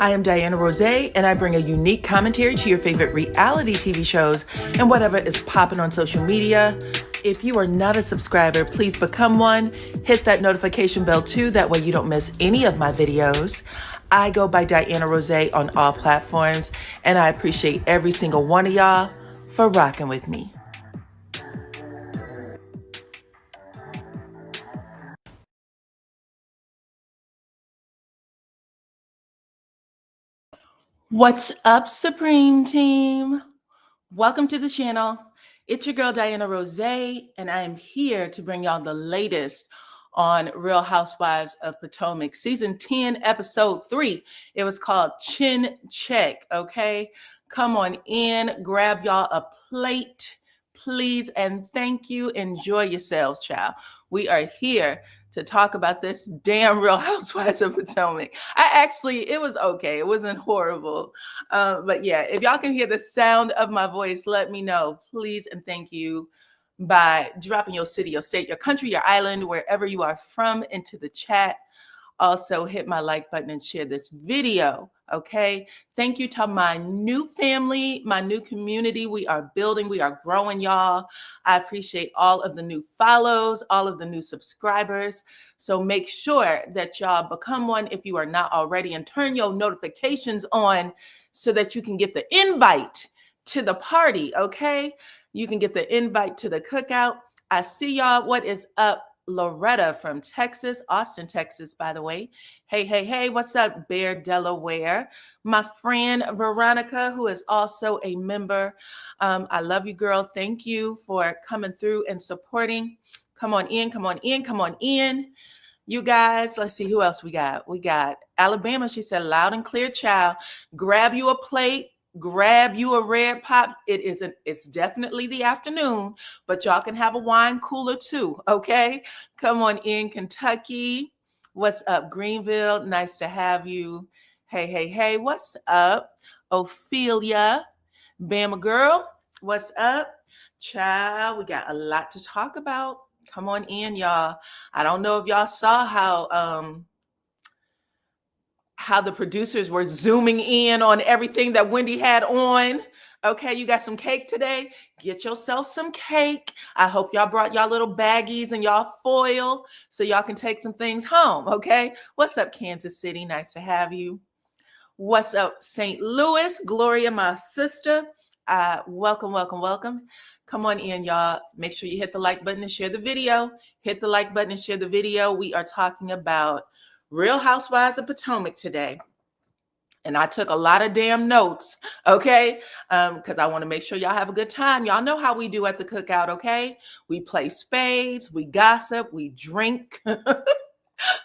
I am DYANAROZAY, and I bring a unique commentary to your favorite reality TV shows and whatever is popping on social media. If you are not a subscriber, please become one. Hit that notification bell too, that way you don't miss any of my videos. I go by DYANAROZAY on all platforms, and I appreciate every single one of y'all for rocking with me. What's up, Supreme Team? Welcome to the channel. It's your girl, DYANAROZAY, and I am here to bring y'all the latest on Real Housewives of Potomac, Season 10, Episode 3. It was called Chin Check, okay? Come on in, grab y'all a plate, please, and thank you. Enjoy yourselves, child. We are here to talk about this damn Real Housewives of Potomac. It was okay. It wasn't horrible. But yeah, if y'all can hear the sound of my voice, let me know, please, and thank you, by dropping your city, your state, your country, your island, wherever you are from, into the chat. Also, hit my like button and share this video, okay? Thank you to my new family, my new community. We are building, we are growing, y'all. I appreciate all of the new follows, all of the new subscribers. So make sure that y'all become one if you are not already, and turn your notifications on so that you can get the invite to the party, okay? You can get the invite to the cookout. I see y'all. What is up? Loretta from Texas, Austin, Texas, by the way. Hey, hey, hey, what's up, Bear, Delaware? My friend Veronica, who is also a member. I love you, girl. Thank you for coming through and supporting. Come on in, come on in, come on in. You guys, let's see who else we got. We got Alabama. She said, loud and clear, child. Grab you a plate. Grab you a red pop. It's definitely the afternoon, but y'all can have a wine cooler too, okay? Come on in, Kentucky. What's up, Greenville? Nice to have you. Hey, hey, hey, what's up? Ophelia, Bama girl, what's up? Child, we got a lot to talk about. Come on in, y'all. I don't know if y'all saw how the producers were zooming in on everything that Wendy had on. Okay, you got some cake today? Get yourself some cake. I hope y'all brought y'all little baggies and y'all foil so y'all can take some things home, okay? What's up, Kansas City? Nice to have you. What's up, St. Louis? Gloria, my sister. Welcome, welcome, welcome. Come on in, y'all. Make sure you hit the like button and share the video. Hit the like button and share the video. We are talking about Real Housewives of Potomac today. And I took a lot of damn notes, okay? Because I want to make sure y'all have a good time. Y'all know how we do at the cookout, okay? We play spades, we gossip, we drink.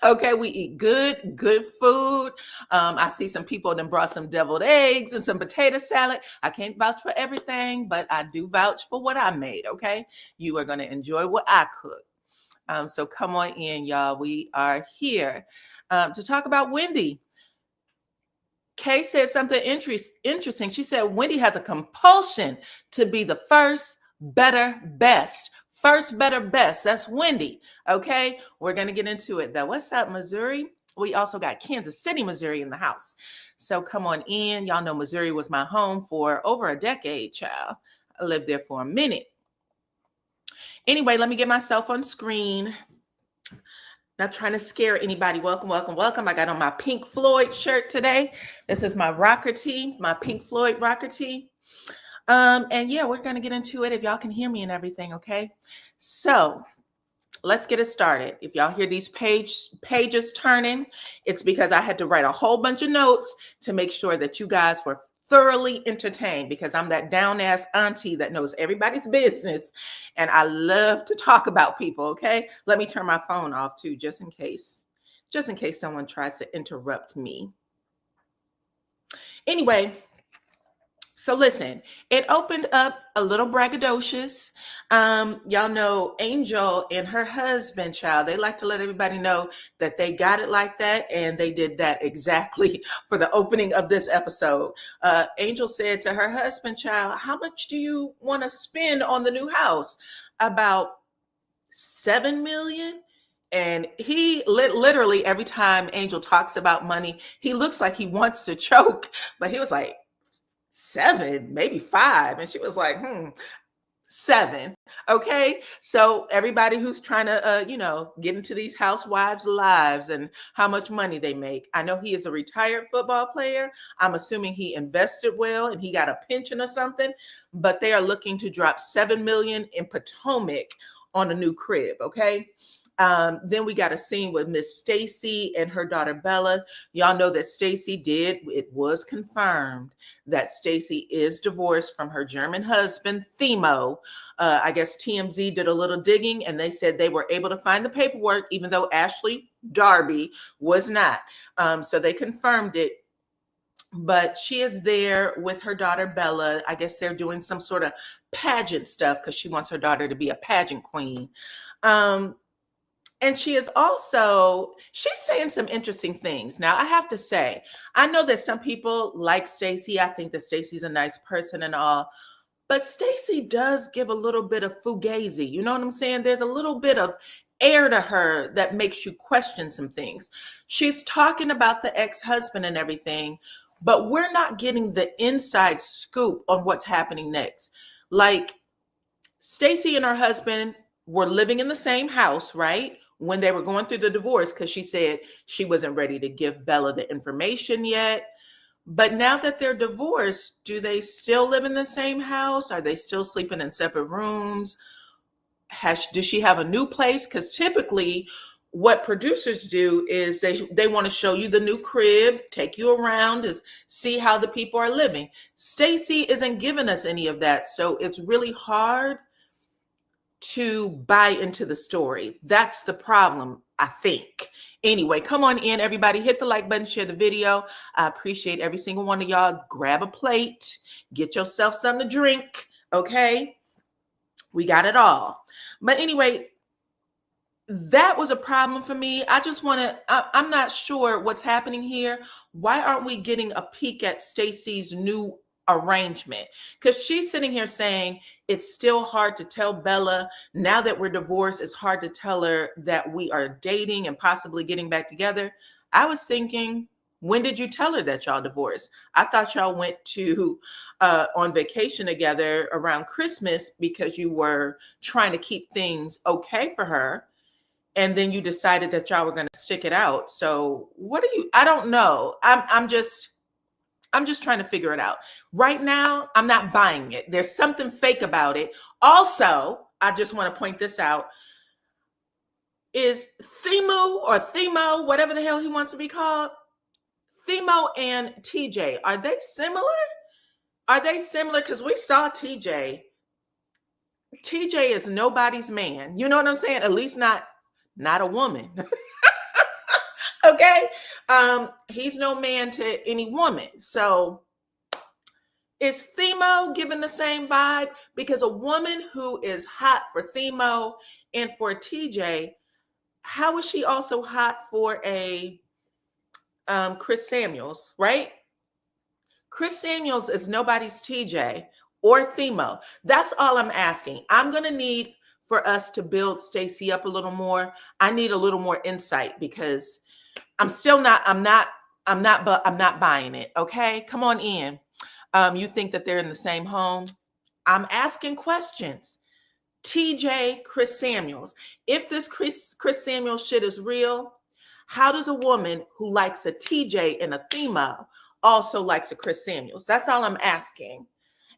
Okay, we eat good food. I see some people that brought some deviled eggs and some potato salad. I can't vouch for everything, but I do vouch for what I made, okay? You are going to enjoy what I cook. So come on in, y'all. We are here to talk about Wendy. Kay said something interesting. She said Wendy has a compulsion to be the first, better, best. First, better, best. That's Wendy. Okay, we're going to get into it though. What's up, Missouri? We also got Kansas City, Missouri in the house. So come on in. Y'all know Missouri was my home for over a decade, child. I lived there for a minute. Anyway, let me get myself on screen. Not trying to scare anybody. Welcome, welcome, welcome. I got on my Pink Floyd shirt today. This is my rocker tee, my Pink Floyd rocker tee. And yeah, we're going to get into it if y'all can hear me and everything, okay? So let's get it started. If y'all hear these pages turning, it's because I had to write a whole bunch of notes to make sure that you guys were thoroughly entertained, because I'm that down-ass auntie that knows everybody's business, and I love to talk about people, okay? Let me turn my phone off too, just in case someone tries to interrupt me. Anyway, so listen, it opened up a little braggadocious. Y'all know Angel and her husband, child, they like to let everybody know that they got it like that, and they did that exactly for the opening of this episode. Angel said to her husband, child, how much do you want to spend on the new house? About $7 million? And he literally every time Angel talks about money, he looks like he wants to choke, but he was like, 7, maybe 5. And she was like, 7. Okay. So everybody who's trying to, get into these housewives' lives and how much money they make. I know he is a retired football player. I'm assuming he invested well and he got a pension or something, but they are looking to drop 7 million in Potomac on a new crib. Okay. Then we got a scene with Miss Stacy and her daughter Bella. Y'all know that it was confirmed that Stacy is divorced from her German husband, Themo. I guess TMZ did a little digging and they said they were able to find the paperwork, even though Ashley Darby was not. So they confirmed it. But she is there with her daughter Bella. I guess they're doing some sort of pageant stuff because she wants her daughter to be a pageant queen. And she's saying some interesting things. Now, I have to say, I know that some people like Stacey. I think that Stacey's a nice person and all, but Stacey does give a little bit of fugazi. You know what I'm saying? There's a little bit of air to her that makes you question some things. She's talking about the ex-husband and everything, but we're not getting the inside scoop on what's happening next. Like, Stacey and her husband were living in the same house, right? When they were going through the divorce, because she said she wasn't ready to give Bella the information yet. But now that they're divorced, do they still live in the same house? Are they still sleeping in separate rooms? Does she have a new place? Because typically what producers do is they want to show you the new crib, take you around to see how the people are living. Stacey isn't giving us any of that. So it's really hard to buy into the story. That's the problem, I think. Anyway, come on in, everybody. Hit the like button, share the video. I appreciate every single one of y'all. Grab a plate, get yourself something to drink, okay? We got it all. But anyway, that was a problem for me. I'm not sure what's happening here. Why aren't we getting a peek at Stacey's new arrangement? Because she's sitting here saying it's still hard to tell Bella now that we're divorced. It's hard to tell her that we are dating and possibly getting back together. I was thinking, when did you tell her that y'all divorced? I thought y'all went to on vacation together around Christmas because you were trying to keep things okay for her. And then you decided that y'all were going to stick it out. So I don't know. I'm just trying to figure it out. Right now, I'm not buying it. There's something fake about it. Also, I just want to point this out. Is Themo, whatever the hell he wants to be called, Themo and TJ, are they similar? Are they similar? Because we saw TJ. TJ is nobody's man. You know what I'm saying? At least not a woman. Okay. He's no man to any woman. So is Themo giving the same vibe? Because a woman who is hot for Themo and for TJ, how is she also hot for a Chris Samuels, right? Chris Samuels is nobody's TJ or Themo. That's all I'm asking. I'm going to need for us to build Stacey up a little more. I need a little more insight because I'm not buying it. Okay. Come on in. You think that they're in the same home? I'm asking questions. TJ, Chris Samuels. If this Chris Samuels shit is real, how does a woman who likes a TJ and a Themo also likes a Chris Samuels? That's all I'm asking.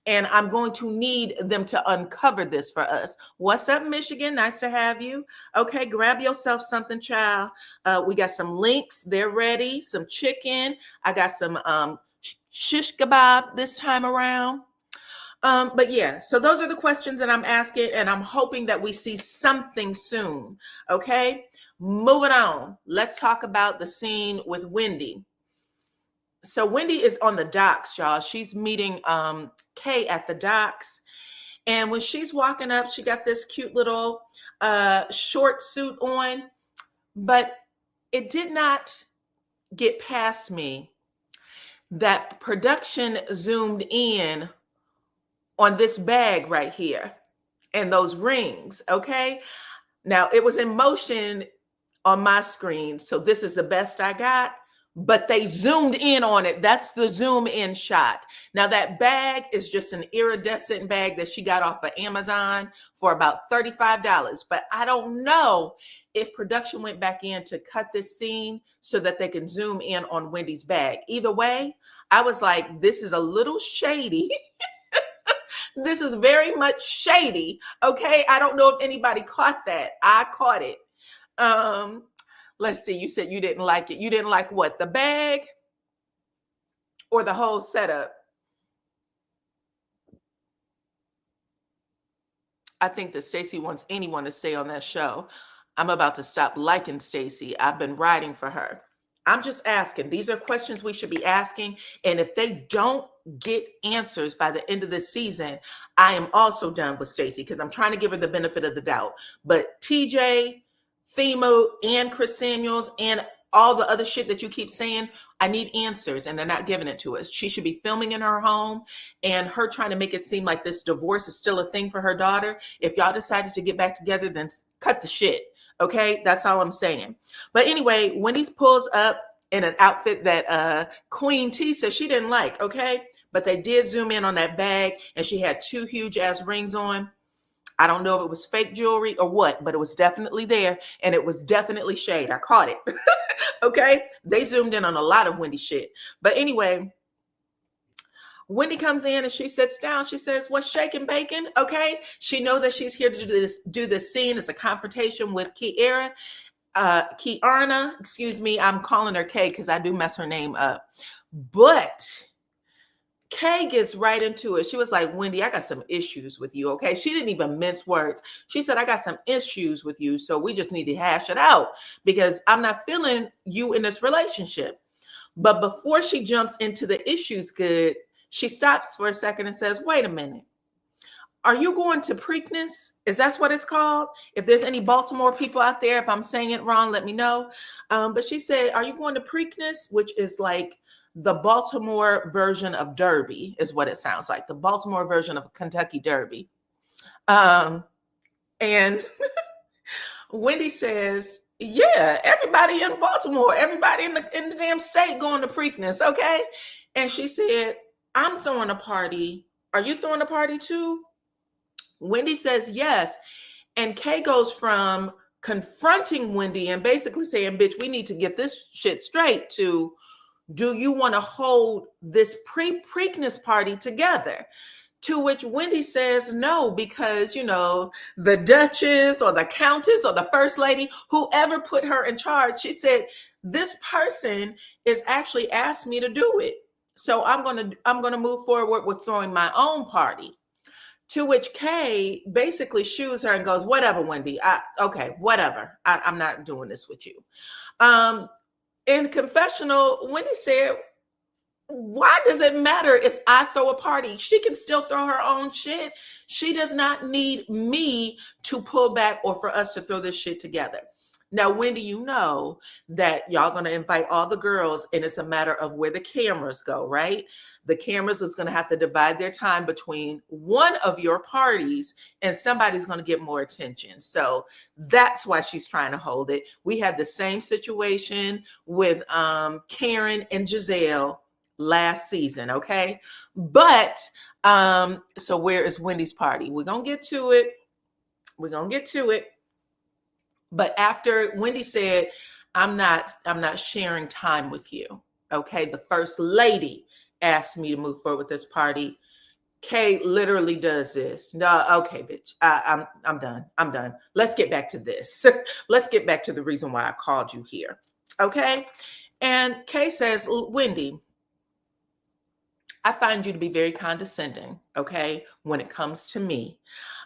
And I'm going to need them to uncover this for us. What's up, Michigan? Nice to have you. Okay, grab yourself something, child. We got some links. They're ready. Some chicken. I got some shish kebab this time around. But yeah, so those are the questions that I'm asking, and I'm hoping that we see something soon. Okay, moving on. Let's talk about the scene with Wendy. So Wendy is on the docks, y'all. She's meeting Kay at the docks. And when she's walking up, she got this cute little short suit on. But it did not get past me that production zoomed in on this bag right here and those rings, okay? Now, it was in motion on my screen. So this is the best I got, but they zoomed in on it. That's the zoom in shot. Now that bag is just an iridescent bag that she got off of Amazon for about $35. But I don't know if production went back in to cut this scene so that they can zoom in on Wendy's bag. Either way, I was like, this is a little shady. This is very much shady. Okay. I don't know if anybody caught that. I caught it. Let's see. You said you didn't like it. You didn't like what? The bag or the whole setup? I think that Stacey wants anyone to stay on that show. I'm about to stop liking Stacey. I've been riding for her. I'm just asking. These are questions we should be asking. And if they don't get answers by the end of the season, I am also done with Stacey because I'm trying to give her the benefit of the doubt. But TJ, Themo, and Chris Samuels, and all the other shit that you keep saying, I need answers, and they're not giving it to us. She should be filming in her home, and her trying to make it seem like this divorce is still a thing for her daughter. If y'all decided to get back together, then cut the shit. Okay, that's all I'm saying. But anyway, Wendy pulls up in an outfit that Queen T says she didn't like. Okay, but they did zoom in on that bag, and she had 2 huge ass rings on. I don't know if it was fake jewelry or what, but it was definitely there, and it was definitely shade. I caught it. Okay, they zoomed in on a lot of Wendy shit. But anyway, Wendy comes in and she sits down. She says, "What's shaking, bacon?" Okay, she knows that she's here to do this scene. It's a confrontation with Kiarna. Excuse me, I'm calling her Kay because I do mess her name up. But Kay gets right into it. She was like, "Wendy, I got some issues with you." Okay, she didn't even mince words. She said, "I got some issues with you, so we just need to hash it out because I'm not feeling you in this relationship." But before she jumps into the issues good, she stops for a second and says, "Wait a minute. Are you going to Preakness? Is that what it's called? If there's any Baltimore people out there, if I'm saying it wrong, let me know." But she said, "Are you going to Preakness?" Which is like the Baltimore version of Derby, is what it sounds like. The Baltimore version of Kentucky Derby. And Wendy says, "Yeah, everybody in Baltimore, everybody in the damn state going to Preakness, okay?" And she said, "I'm throwing a party. Are you throwing a party too?" Wendy says yes. And Kay goes from confronting Wendy and basically saying, "Bitch, we need to get this shit straight," to, "Do you want to hold this Preakness party together?" To which Wendy says no, because, the Duchess or the Countess or the First Lady, whoever put her in charge, she said, "This person is actually asked me to do it. So I'm gonna move forward with throwing my own party." To which Kay basically shoos her and goes, "Whatever, Wendy. Okay, whatever. I'm not doing this with you." In confessional, Wendy said, "Why does it matter if I throw a party? She can still throw her own shit. She does not need me to pull back or for us to throw this shit together." Now, Wendy, you know that y'all going to invite all the girls, and it's a matter of where the cameras go, right? The cameras is going to have to divide their time between one of your parties, and somebody's going to get more attention. So that's why she's trying to hold it. We had the same situation with Karen and Giselle last season, okay? But so where is Wendy's party? We're gonna get to it. But after Wendy said, I'm not sharing time with you. Okay, the First Lady asked me to move forward with this party. Kay literally does this. No, okay, bitch. I'm done. Let's get back to this. Let's get back to the reason why I called you here. Okay. And Kay says, "Wendy, I find you to be very condescending, okay, when it comes to me.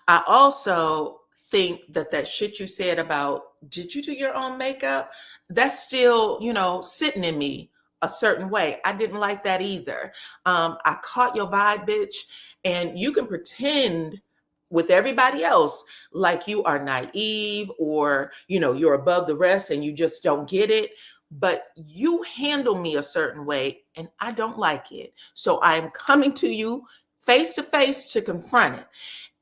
I also think that shit you said about, did you do your own makeup? That's still, sitting in me a certain way. I didn't like that either. I caught your vibe, bitch, and you can pretend with everybody else like you are naive or, you're above the rest and you just don't get it. But you handle me a certain way and I don't like it. So I am coming to you face to face to confront it."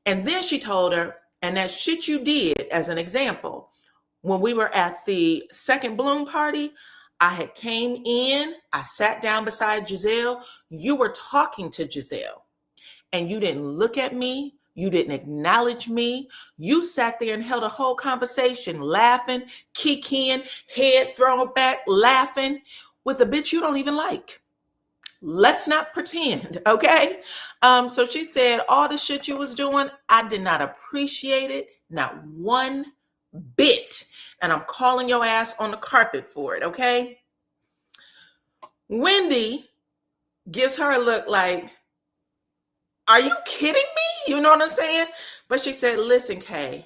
And then she told her, "And that shit you did, as an example, when we were at the second bloom party, I had came in, I sat down beside Giselle. You were talking to Giselle and you didn't look at me. You didn't acknowledge me. You sat there and held a whole conversation, laughing, kikiing, head thrown back, laughing with a bitch you don't even like. Let's not pretend, okay? So she said, all the shit you was doing, I did not appreciate it, not one bit. And I'm calling your ass on the carpet for it, okay? Wendy gives her a look like, are you kidding me? You know what I'm saying? But she said, listen, Kay,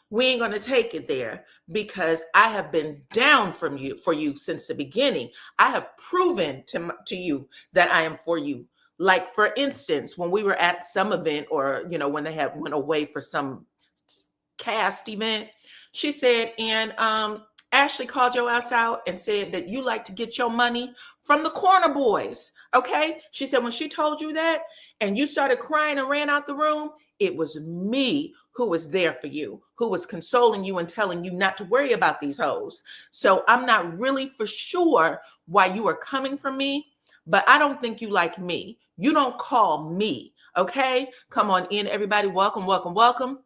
we ain't going to take it there because I have been down for you since the beginning. I have proven to you that I am for you. Like, for instance, when we were at some event or, when they had went away for some cast event, she said, and Ashley called your ass out and said that you like to get your money from the corner boys. Okay. She said, when she told you that and you started crying and ran out the room, it was me who was there for you, who was consoling you and telling you not to worry about these hoes. So I'm not really for sure why you are coming for me, but I don't think you like me. You don't call me. Okay. Come on in, everybody. Welcome, welcome, welcome.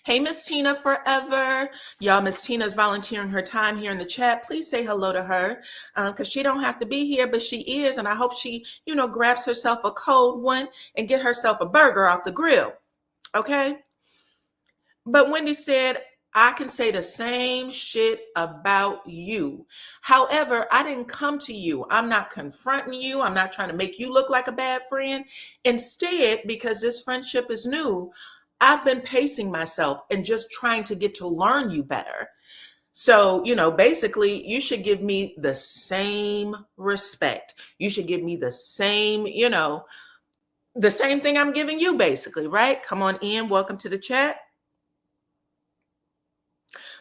Hey, Miss Tina Forever. Y'all, Miss Tina is volunteering her time here in the chat. Please say hello to her because she don't have to be here, but she is. And I hope she, grabs herself a cold one and get herself a burger off the grill. Okay. But Wendy said, I can say the same shit about you. However, I didn't come to you. I'm not confronting you. I'm not trying to make you look like a bad friend. Instead, because this friendship is new, I've been pacing myself and just trying to get to learn you better. So, basically, you should give me the same respect. You should give me the same, the same thing I'm giving you, basically, right? Come on in. Welcome to the chat.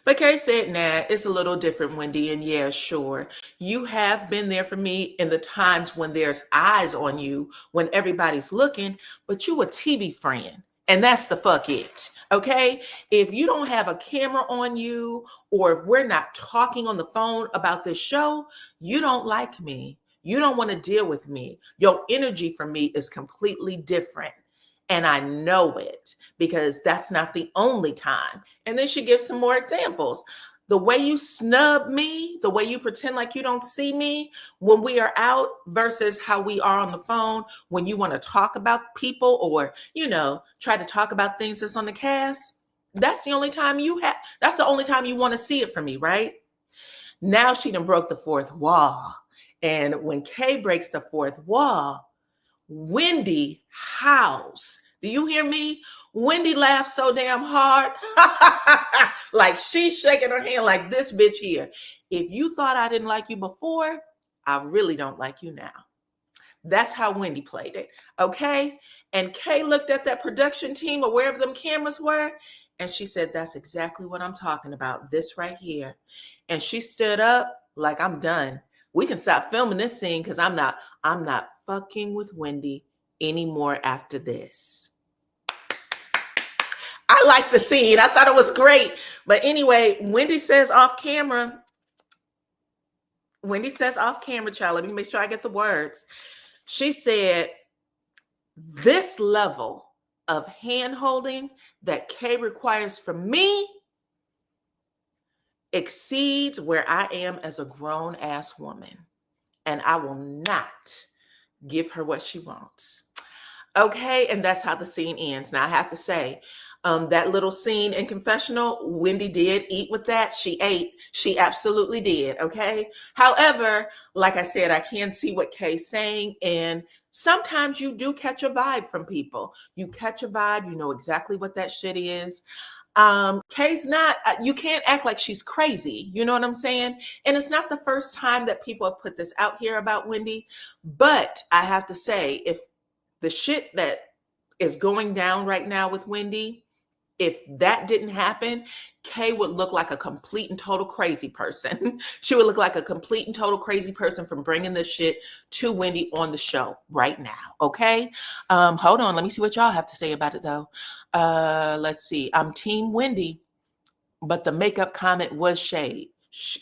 But Kay said, nah, it's a little different, Wendy. And yeah, sure. You have been there for me in the times when there's eyes on you, when everybody's looking, but you a TV friend. And that's the fuck it. Okay. If you don't have a camera on you, or if we're not talking on the phone about this show, you don't like me. You don't want to deal with me. Your energy for me is completely different. And I know it because that's not the only time. And then she gives some more examples. The way you snub me, the way you pretend like you don't see me when we are out versus how we are on the phone when you want to talk about people or, try to talk about things that's on the cast. That's the only time that's the only time you want to see it from me, right? Now she done broke the fourth wall. And when Kay breaks the fourth wall, Wendy howls. Do you hear me? Wendy laughed so damn hard. Like she's shaking her hand like this bitch here. If you thought I didn't like you before, I really don't like you now. That's how Wendy played it. Okay. And Kay looked at that production team or wherever them cameras were. And she said, that's exactly what I'm talking about. This right here. And she stood up like, I'm done. We can stop filming this scene because I'm not fucking with Wendy anymore after this. I like the scene. I thought it was great. But anyway, Wendy says off camera, child, let me make sure I get the words. She said, this level of hand-holding that Kay requires from me exceeds where I am as a grown-ass woman. And I will not give her what she wants. Okay, and that's how the scene ends. Now, I have to say, that little scene in confessional, Wendy did eat with that. She ate. She absolutely did, okay? However, like I said, I can see what Kay's saying, and sometimes you do catch a vibe from people. You catch a vibe, you know exactly what that shit is. Kay's not, you can't act like she's crazy. You know what I'm saying? And it's not the first time that people have put this out here about Wendy, but I have to say, if the shit that is going down right now with Wendy, if that didn't happen, Kay would look like a complete and total crazy person. She would look like a complete and total crazy person from bringing this shit to Wendy on the show right now. Okay. Hold on. Let me see what y'all have to say about it though. Let's see. I'm Team Wendy. But the makeup comment was shade.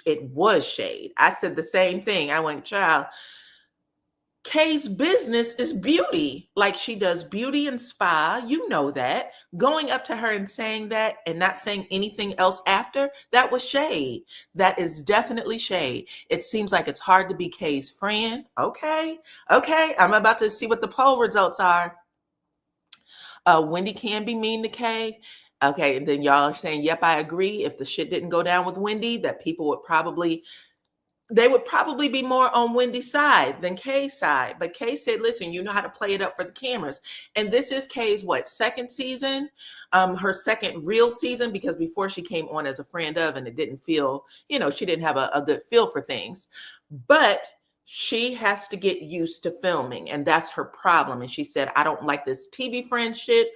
It was shade. I said the same thing. I went, child, Kay's business is beauty. Like, she does beauty and spa. You know that. Going up to her and saying that and not saying anything else after, that was shade. That is definitely shade. It seems like it's hard to be Kay's friend. Okay. Okay. I'm about to see what the poll results are. Wendy can be mean to Kay. Okay. And then y'all are saying, yep, I agree. If the shit didn't go down with Wendy, that people would probably be more on Wendy's side than Kay's side. But Kay said, listen, you know how to play it up for the cameras. And this is Kay's second season, her second real season, because before she came on as a friend of, and it didn't feel, she didn't have a good feel for things. But she has to get used to filming, and that's her problem. And she said, I don't like this TV friend shit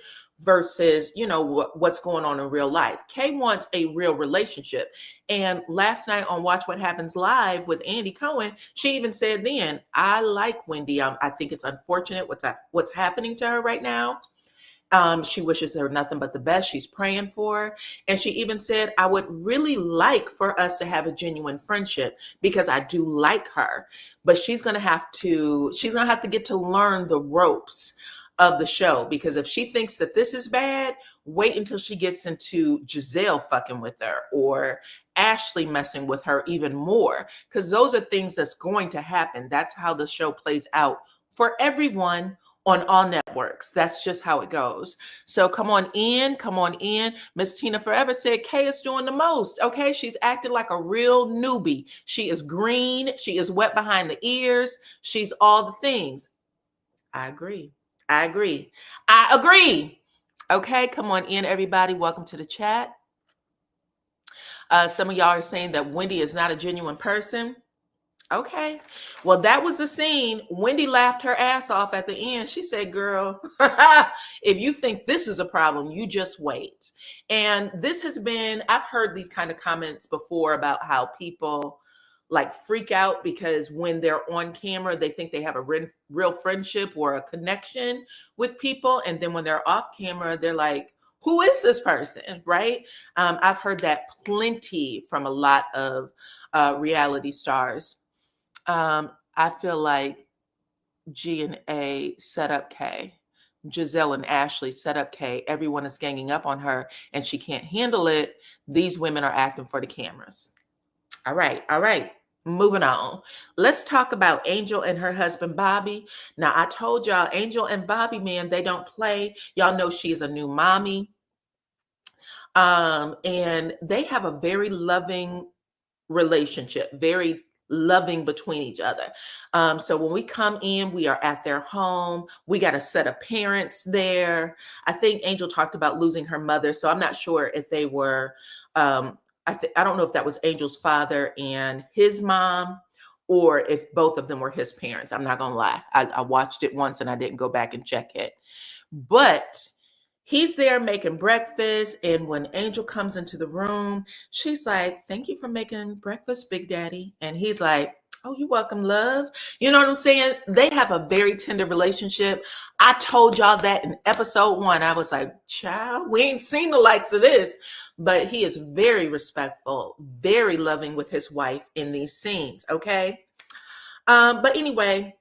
versus, what's going on in real life. Kay wants a real relationship. And last night on Watch What Happens Live with Andy Cohen, she even said then, I like Wendy. I think it's unfortunate what's happening to her right now. She wishes her nothing but the best. She's praying for her. And she even said, I would really like for us to have a genuine friendship because I do like her, but she's going to have to get to learn the ropes of the show, because if she thinks that this is bad, wait until she gets into Giselle fucking with her or Ashley messing with her even more, because those are things that's going to happen. That's how the show plays out for everyone on all networks. That's just how it goes. So come on in. Miss Tina Forever said Kay is doing the most. Okay, she's acting like a real newbie. She is green. She is wet behind the ears. She's all the things. I agree. Okay, come on in, everybody. Welcome to the chat. Some of y'all are saying that Wendy is not a genuine person. Okay, well, that was the scene. Wendy laughed her ass off at the end. She said, girl, if you think this is a problem, you just wait. And this has been, I've heard these kind of comments before about how people freak out because when they're on camera, they think they have a real friendship or a connection with people. And then when they're off camera, they're like, who is this person, right? I've heard that plenty from a lot of reality stars. I feel like G and A set up Kay. Giselle and Ashley set up Kay. Everyone is ganging up on her and she can't handle it. These women are acting for the cameras. All right. Moving on. Let's talk about Angel and her husband, Bobby. Now, I told y'all, Angel and Bobby, man, they don't play. Y'all know she's a new mommy. And they have a very loving relationship, very loving between each other. So when we come in, we are at their home. We got a set of parents there. I think Angel talked about losing her mother. So I'm not sure if they were, I don't know if that was Angel's father and his mom, or if both of them were his parents. I'm not going to lie. I watched it once and I didn't go back and check it. But he's there making breakfast. And when Angel comes into the room, she's like, thank you for making breakfast, Big Daddy. And he's like, oh, you're welcome, love. You know what I'm saying? They have a very tender relationship. I told y'all that in episode 1. I was like, child, we ain't seen the likes of this. But he is very respectful, very loving with his wife in these scenes, okay? But anyway,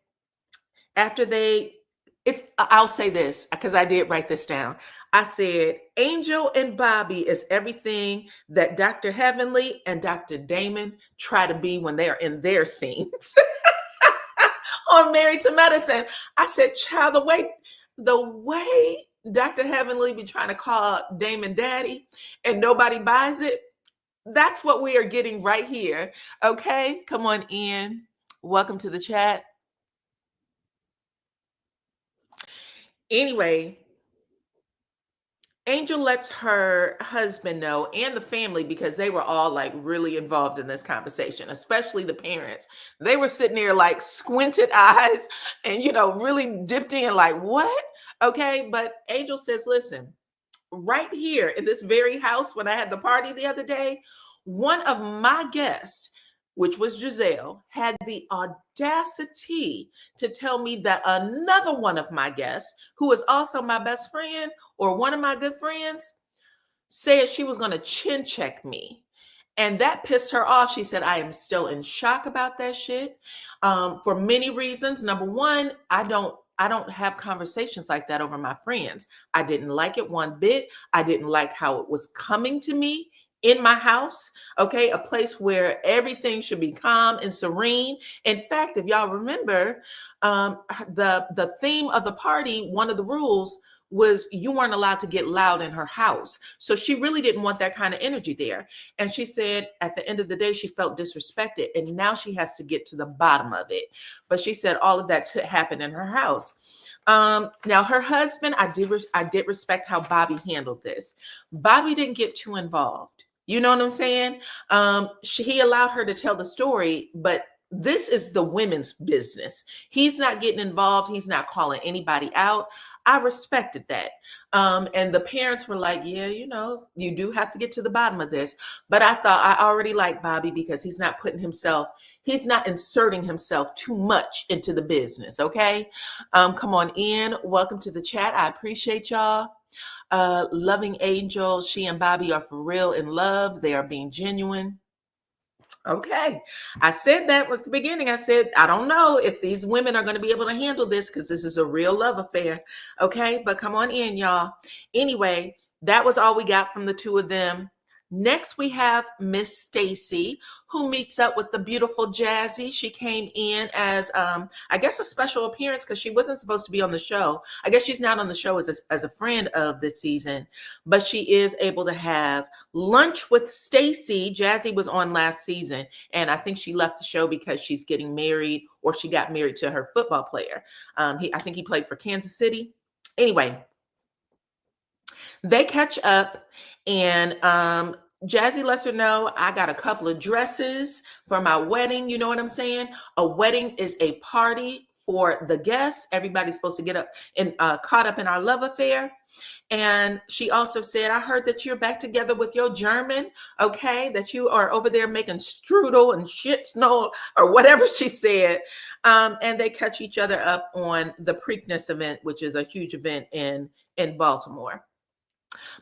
I'll say this because I did write this down. I said, Angel and Bobby is everything that Dr. Heavenly and Dr. Damon try to be when they are in their scenes on Married to Medicine. I said, child, the way Dr. Heavenly be trying to call Damon daddy and nobody buys it, that's what we are getting right here. Okay, come on in. Welcome to the chat. Anyway, Angel lets her husband know and the family, because they were all really involved in this conversation, especially the parents. They were sitting there squinted eyes and, really dipped in what? Okay. But Angel says, listen, right here in this very house, when I had the party the other day, one of my guests, which was Giselle, had the audacity to tell me that another one of my guests, who is also my best friend or one of my good friends, said she was going to chin check me. And that pissed her off. She said, I am still in shock about that shit, for many reasons. Number one, I don't have conversations like that over my friends. I didn't like it one bit. I didn't like how it was coming to me in my house. Okay, a place where everything should be calm and serene. In fact, if y'all remember, the theme of the party, one of the rules was you weren't allowed to get loud in her house. So she really didn't want that kind of energy there. And she said at the end of the day, she felt disrespected. And now she has to get to the bottom of it. But she said all of that happened in her house. Now her husband, I did respect how Bobby handled this. Bobby didn't get too involved. You know what I'm saying? He allowed her to tell the story, but this is the women's business. He's not getting involved. He's not calling anybody out. I respected that. And the parents were like, yeah, you do have to get to the bottom of this. But I thought I already like Bobby because he's not inserting himself too much into the business. Okay. Come on in. Welcome to the chat. I appreciate y'all. Loving Angel, she and Bobby are for real in love. They are being genuine. Okay. I said that at the beginning. I said, I don't know if these women are going to be able to handle this because this is a real love affair. Okay. But come on in, y'all. Anyway, that was all we got from the two of them. Next, we have Miss Stacy, who meets up with the beautiful Jazzy. She came in as, I guess, a special appearance because she wasn't supposed to be on the show. I guess she's not on the show as a friend of this season, but she is able to have lunch with Stacy. Jazzy was on last season, and I think she left the show because she's getting married, or she got married to her football player. I think he played for Kansas City. Anyway, they catch up, and Jazzy lets her know, I got a couple of dresses for my wedding. You know what I'm saying? A wedding is a party for the guests. Everybody's supposed to get up and caught up in our love affair. And she also said, I heard that you're back together with your German, okay, that you are over there making strudel and shit snow or whatever she said. And they catch each other up on the Preakness event, which is a huge event in Baltimore.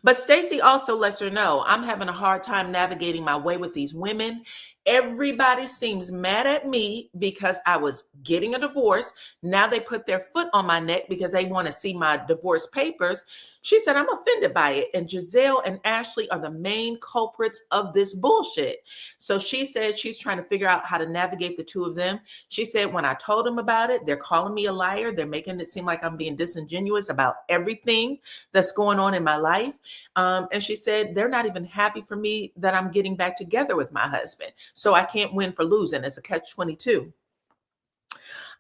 But Stacy also lets her know, I'm having a hard time navigating my way with these women. Everybody seems mad at me because I was getting a divorce. Now they put their foot on my neck because they want to see my divorce papers. She said, I'm offended by it. And Giselle and Ashley are the main culprits of this bullshit. So she said she's trying to figure out how to navigate the two of them. She said, when I told them about it, they're calling me a liar. They're making it seem like I'm being disingenuous about everything that's going on in my life. And she said, they're not even happy for me that I'm getting back together with my husband. So I can't win for losing. It's a catch-22.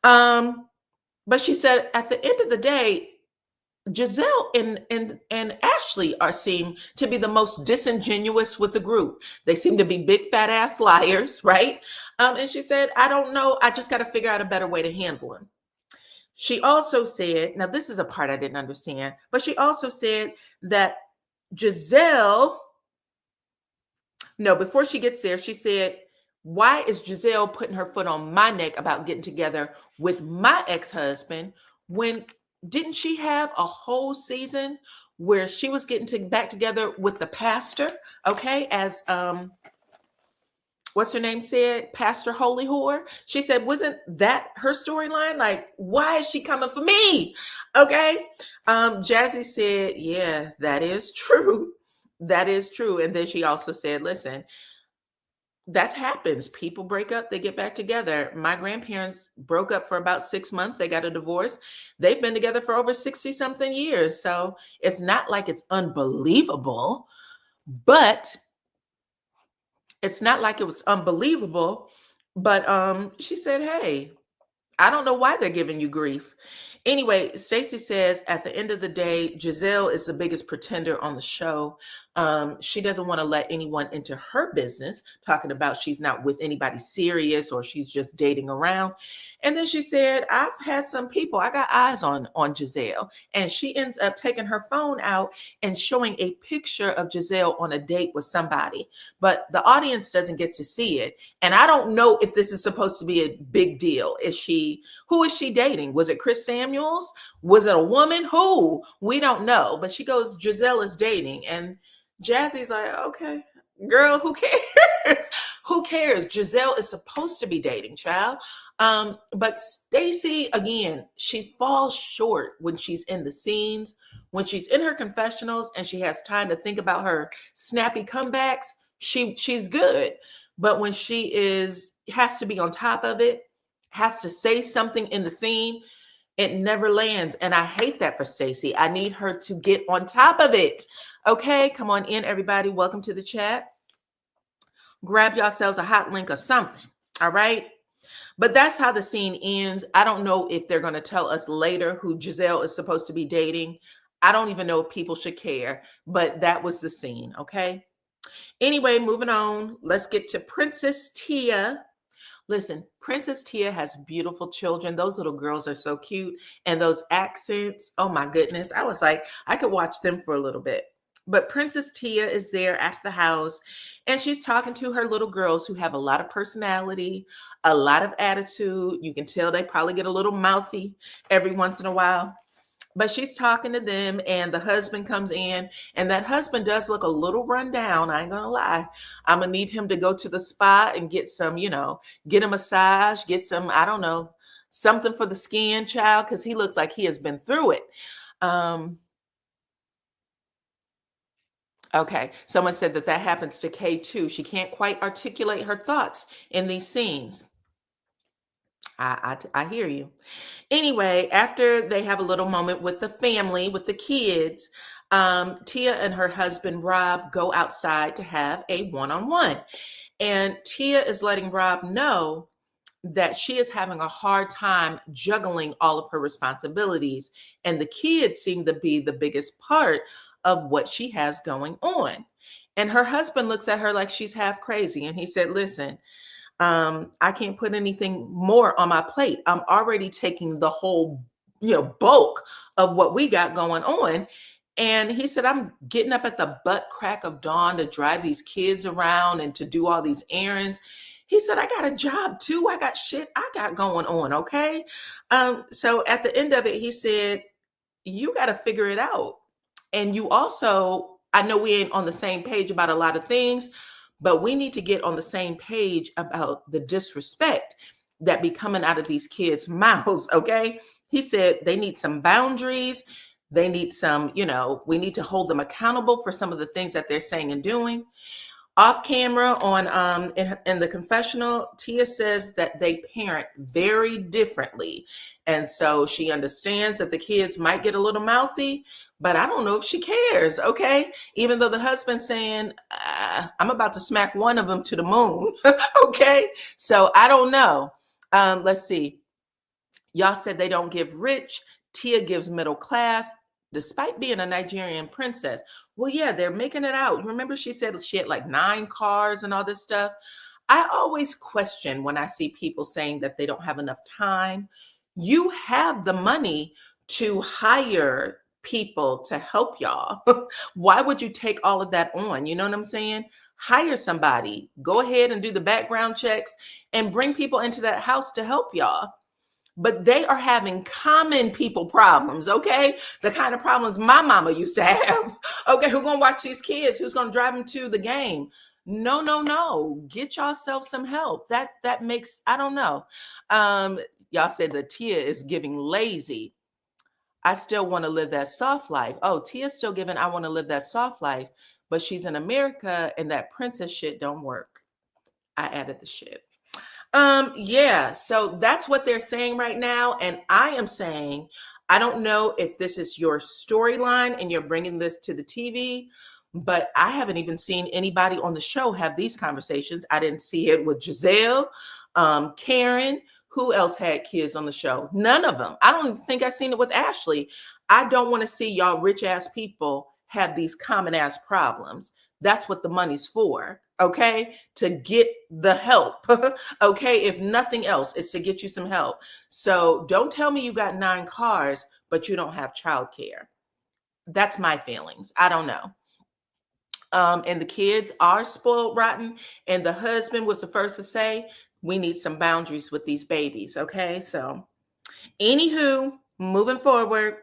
But she said, at the end of the day, Giselle and Ashley seem to be the most disingenuous with the group. They seem to be big fat ass liars, right? And she said, I don't know. I just got to figure out a better way to handle them. She also said, now this is a part I didn't understand, but she also said that before she gets there, she said, why is Giselle putting her foot on my neck about getting together with my ex-husband when didn't she have a whole season where she was getting back together with the pastor? Okay, as what's her name said, Pastor Holy Whore. She said, wasn't that her storyline? Like, why is she coming for me? Okay. Jazzy said, yeah, that is true. That is true. And then she also said, listen, that happens. People break up, they get back together. My grandparents broke up for about 6 months. They got a divorce. They've been together for over 60 something years. So it's not like it's unbelievable, but it's not like it was unbelievable. But she said, hey, I don't know why they're giving you grief. Anyway, Stacy says at the end of the day, Giselle is the biggest pretender on the show. She doesn't want to let anyone into her business, talking about she's not with anybody serious or she's just dating around. And then she said, I've had some people, I got eyes on Giselle. And she ends up taking her phone out and showing a picture of Giselle on a date with somebody. But the audience doesn't get to see it. And I don't know if this is supposed to be a big deal. Who is she dating? Was it Chris Samuels? Was it a woman? Who? We don't know. But she goes, Giselle is dating. And Jazzy's like, okay, girl, who cares? Who cares? Giselle is supposed to be dating, child. But Stacy, again, she falls short when she's in the scenes, when she's in her confessionals and she has time to think about her snappy comebacks. She's good. But when she has to be on top of it, has to say something in the scene, it never lands. And I hate that for Stacey. I need her to get on top of it. Okay, come on in, everybody. Welcome to the chat. Grab yourselves a hot link or something. All right. But that's how the scene ends. I don't know if they're going to tell us later who Giselle is supposed to be dating. I don't even know if people should care, but that was the scene. Okay. Anyway, moving on. Let's get to Princess Tia. Listen, Princess Tia has beautiful children. Those little girls are so cute. And those accents, oh my goodness. I was like, I could watch them for a little bit. But Princess Tia is there at the house and she's talking to her little girls who have a lot of personality, a lot of attitude. You can tell they probably get a little mouthy every once in a while. But she's talking to them and the husband comes in and that husband does look a little run down. I ain't gonna lie. I'm gonna need him to go to the spa and get some, get a massage, get some, I don't know, something for the skin, child, because he looks like he has been through it. Okay, someone said that happens to Kay too. She can't quite articulate her thoughts in these scenes. I hear you. Anyway, after they have a little moment with the family, with the kids, Tia and her husband Rob go outside to have a one-on-one. And Tia is letting Rob know that she is having a hard time juggling all of her responsibilities. And the kids seem to be the biggest part of what she has going on. And her husband looks at her like she's half crazy. And he said, listen, I can't put anything more on my plate. I'm already taking the whole, bulk of what we got going on. And he said, I'm getting up at the butt crack of dawn to drive these kids around and to do all these errands. He said, I got a job too. I got shit I got going on. Okay. So at the end of it, he said, you got to figure it out. And you also, I know we ain't on the same page about a lot of things, but we need to get on the same page about the disrespect that be coming out of these kids' mouths, okay? He said they need some boundaries. They need some, we need to hold them accountable for some of the things that they're saying and doing. Off camera on in the confessional, Tia says that they parent very differently. And so she understands that the kids might get a little mouthy, but I don't know if she cares, okay? Even though the husband's saying, I'm about to smack one of them to the moon, okay? So I don't know. Let's see. Y'all said they don't give rich. Tia gives middle class, despite being a Nigerian princess. Well, yeah, they're making it out. Remember she said she had like 9 cars and all this stuff? I always question when I see people saying that they don't have enough time. You have the money to hire people to help y'all. Why would you take all of that on? You know what I'm saying? Hire somebody. Go ahead and do the background checks and bring people into that house to help y'all. But they are having common people problems, okay? The kind of problems my mama used to have. Okay, who's gonna watch these kids? Who's gonna drive them to the game? No, no, no. Get yourself some help. That makes, I don't know. Y'all said that Tia is giving lazy. I still want to live that soft life. Oh, Tia's still giving, I want to live that soft life, but she's in America and that princess shit don't work. I added the shit. Yeah, so that's what they're saying right now. And I am saying, I don't know if this is your storyline and you're bringing this to the TV, but I haven't even seen anybody on the show have these conversations. I didn't see it with Giselle, Karen. Who else had kids on the show? None of them. I don't even think I've seen it with Ashley. I don't want to see y'all rich ass people have these common ass problems. That's what the money's for, okay? To get the help, okay? If nothing else, it's to get you some help. So don't tell me you got 9 cars, but you don't have childcare. That's my feelings. I don't know. And the kids are spoiled rotten. And the husband was the first to say, we need some boundaries with these babies, okay? So anywho, moving forward,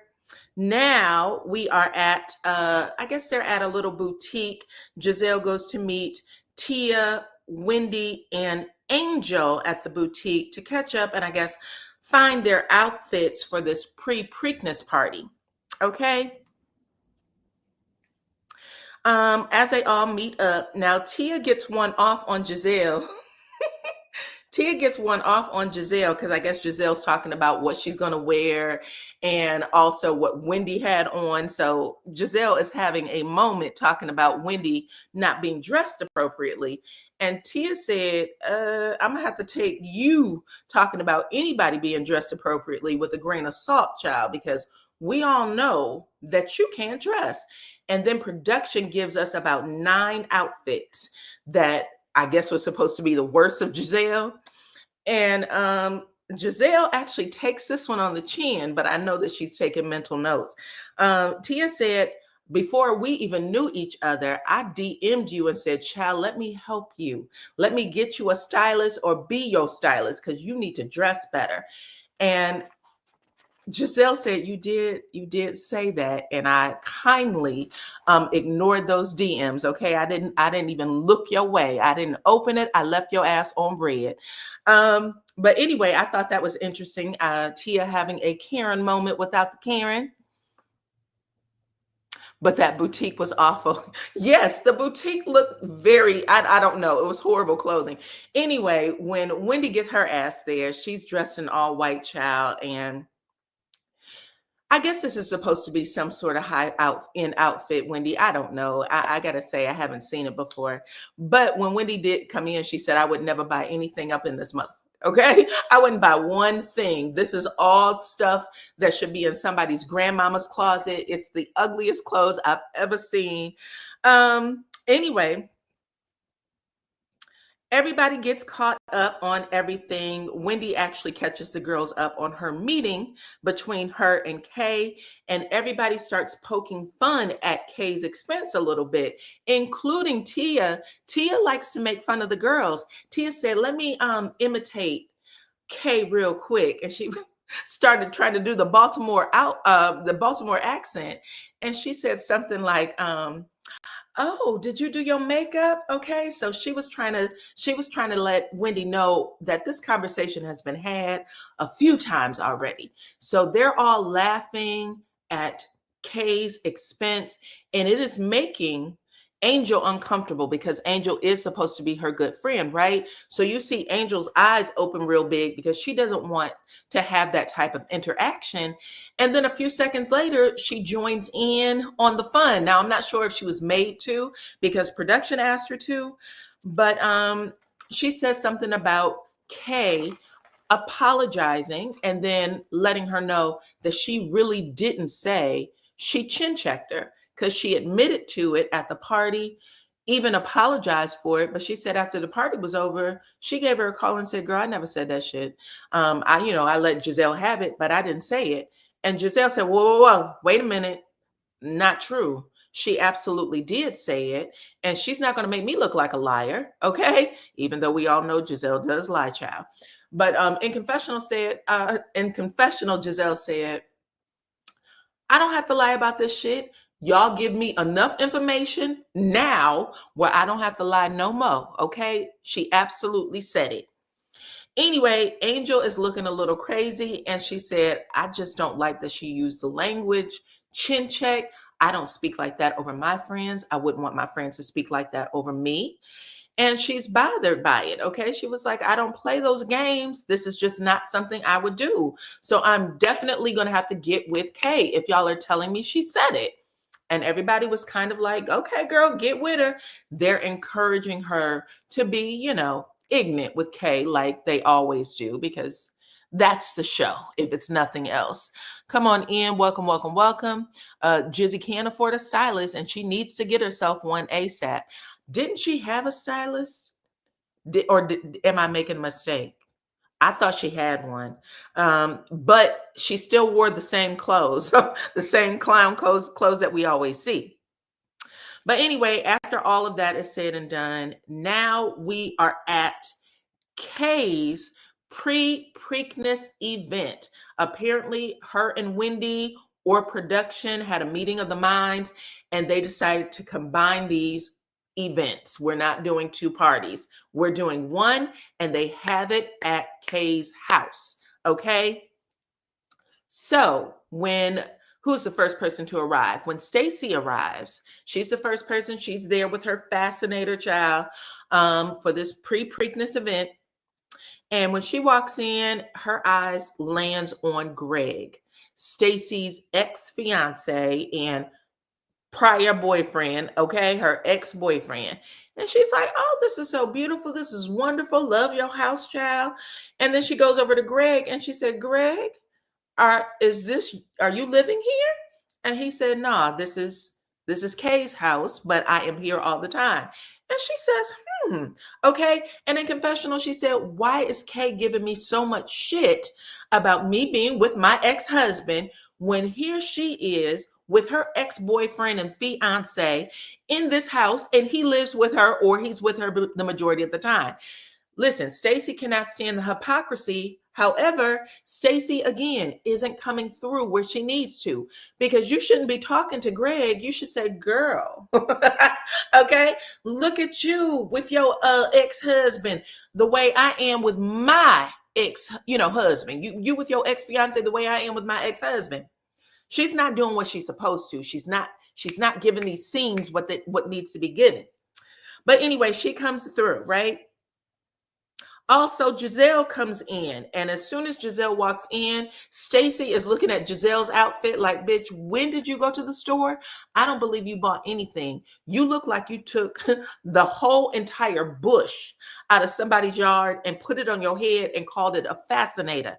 Now we are at, I guess they're at a little boutique. Giselle goes to meet Tia, Wendy, and Angel at the boutique to catch up and I guess find their outfits for this pre-Preakness party. Okay. As they all meet up, now Tia gets one off on Giselle. Tia gets one off on Giselle because I guess Giselle's talking about what she's going to wear and also what Wendy had on. So Giselle is having a moment talking about Wendy not being dressed appropriately. And Tia said, I'm going to have to take you talking about anybody being dressed appropriately with a grain of salt, child, because we all know that you can't dress. And then production gives us about 9 outfits that I guess was supposed to be the worst of Giselle. And Giselle actually takes this one on the chin, but I know that she's taking mental notes. Tia said, before we even knew each other, I DM'd you and said, child, let me help you. Let me get you a stylist or be your stylist because you need to dress better. And Giselle said, you did say that, and I kindly ignored those DMs. Okay, I didn't even look your way. I didn't open it. I left your ass on red. But anyway, I thought that was interesting. Tia having a Karen moment without the Karen. But that boutique was awful. Yes, the boutique looked very, I don't know. It was horrible clothing. Anyway, when Wendy gets her ass there, she's dressed in all white, child, and I guess this is supposed to be some sort of high outfit, Wendy. I don't know. I gotta say, I haven't seen it before. But when Wendy did come in, she said, I would never buy anything up in this month. Okay. I wouldn't buy one thing. This is all stuff that should be in somebody's grandmama's closet. It's the ugliest clothes I've ever seen. Anyway, everybody gets caught up on everything. Wendy actually catches the girls up on her meeting between her and Kay, and everybody starts poking fun at Kay's expense a little bit, including Tia. Tia likes to make fun of the girls. Tia said, let me imitate Kay real quick. And she started trying to do the Baltimore accent. And she said something like, oh, did you do your makeup? Okay. So she was trying to let Wendy know that this conversation has been had a few times already. So they're all laughing at Kay's expense, and it is making Angel uncomfortable because Angel is supposed to be her good friend, right? So you see Angel's eyes open real big because she doesn't want to have that type of interaction. And then a few seconds later, she joins in on the fun. Now, I'm not sure if she was made to because production asked her to, but she says something about Kay apologizing and then letting her know that she really didn't say she chin checked her because she admitted to it at the party, even apologized for it. But she said after the party was over, she gave her a call and said, girl, I never said that shit. I let Giselle have it, but I didn't say it. And Giselle said, whoa, whoa, whoa, wait a minute. Not true. She absolutely did say it. And she's not going to make me look like a liar. Okay. Even though we all know Giselle does lie, child. But in confessional, Giselle said, I don't have to lie about this shit. Y'all give me enough information now where I don't have to lie no more. Okay. She absolutely said it. Anyway, Angel is looking a little crazy, and she said, I just don't like that she used the language chin check. I don't speak like that over my friends. I wouldn't want my friends to speak like that over me. And she's bothered by it. Okay. She was like, I don't play those games. This is just not something I would do. So I'm definitely going to have to get with Kay if y'all are telling me she said it. And everybody was kind of like, okay, girl, get with her. They're encouraging her to be, ignorant with Kay like they always do, because that's the show, if it's nothing else. Come on in. Welcome, welcome, welcome. Jizzy can't afford a stylist, and she needs to get herself one ASAP. Didn't she have a stylist? Am I making a mistake? I thought she had one, but she still wore the same clothes, the same clown clothes that we always see. But anyway, after all of that is said and done, now we are at Kay's pre-Preakness event. Apparently, her and Wendy or production had a meeting of the minds, and they decided to combine these events. We're not doing two parties. We're doing one, and they have it at Kay's house. Okay. So who's the first person to arrive? When Stacy arrives, she's the first person. She's there with her fascinator child for this pre-Preakness event. And when she walks in, her eyes lands on Greg, Stacy's ex-fiance and prior boyfriend, okay, her ex-boyfriend. And she's like, "Oh, this is so beautiful. This is wonderful. Love your house, child." And then she goes over to Greg and she said, "Greg, are you living here?" And he said, "Nah, this is Kay's house, but I am here all the time." And she says, okay. And in confessional, she said, "Why is Kay giving me so much shit about me being with my ex-husband when here she is with her ex-boyfriend and fiance in this house, and he lives with her, or he's with her the majority of the time?" Listen, Stacy cannot stand the hypocrisy. However, Stacy again isn't coming through where she needs to, because you shouldn't be talking to Greg. You should say, "Girl, okay, look at you with your ex-husband the way I am with my husband. You with your ex-fiance the way I am with my ex-husband." She's not doing what she's supposed to. She's not giving these scenes what needs to be given. But anyway, she comes through, right? Also, Giselle comes in, and as soon as Giselle walks in, Stacy is looking at Giselle's outfit like, "Bitch, when did you go to the store? I don't believe you bought anything. You look like you took the whole entire bush out of somebody's yard and put it on your head and called it a fascinator."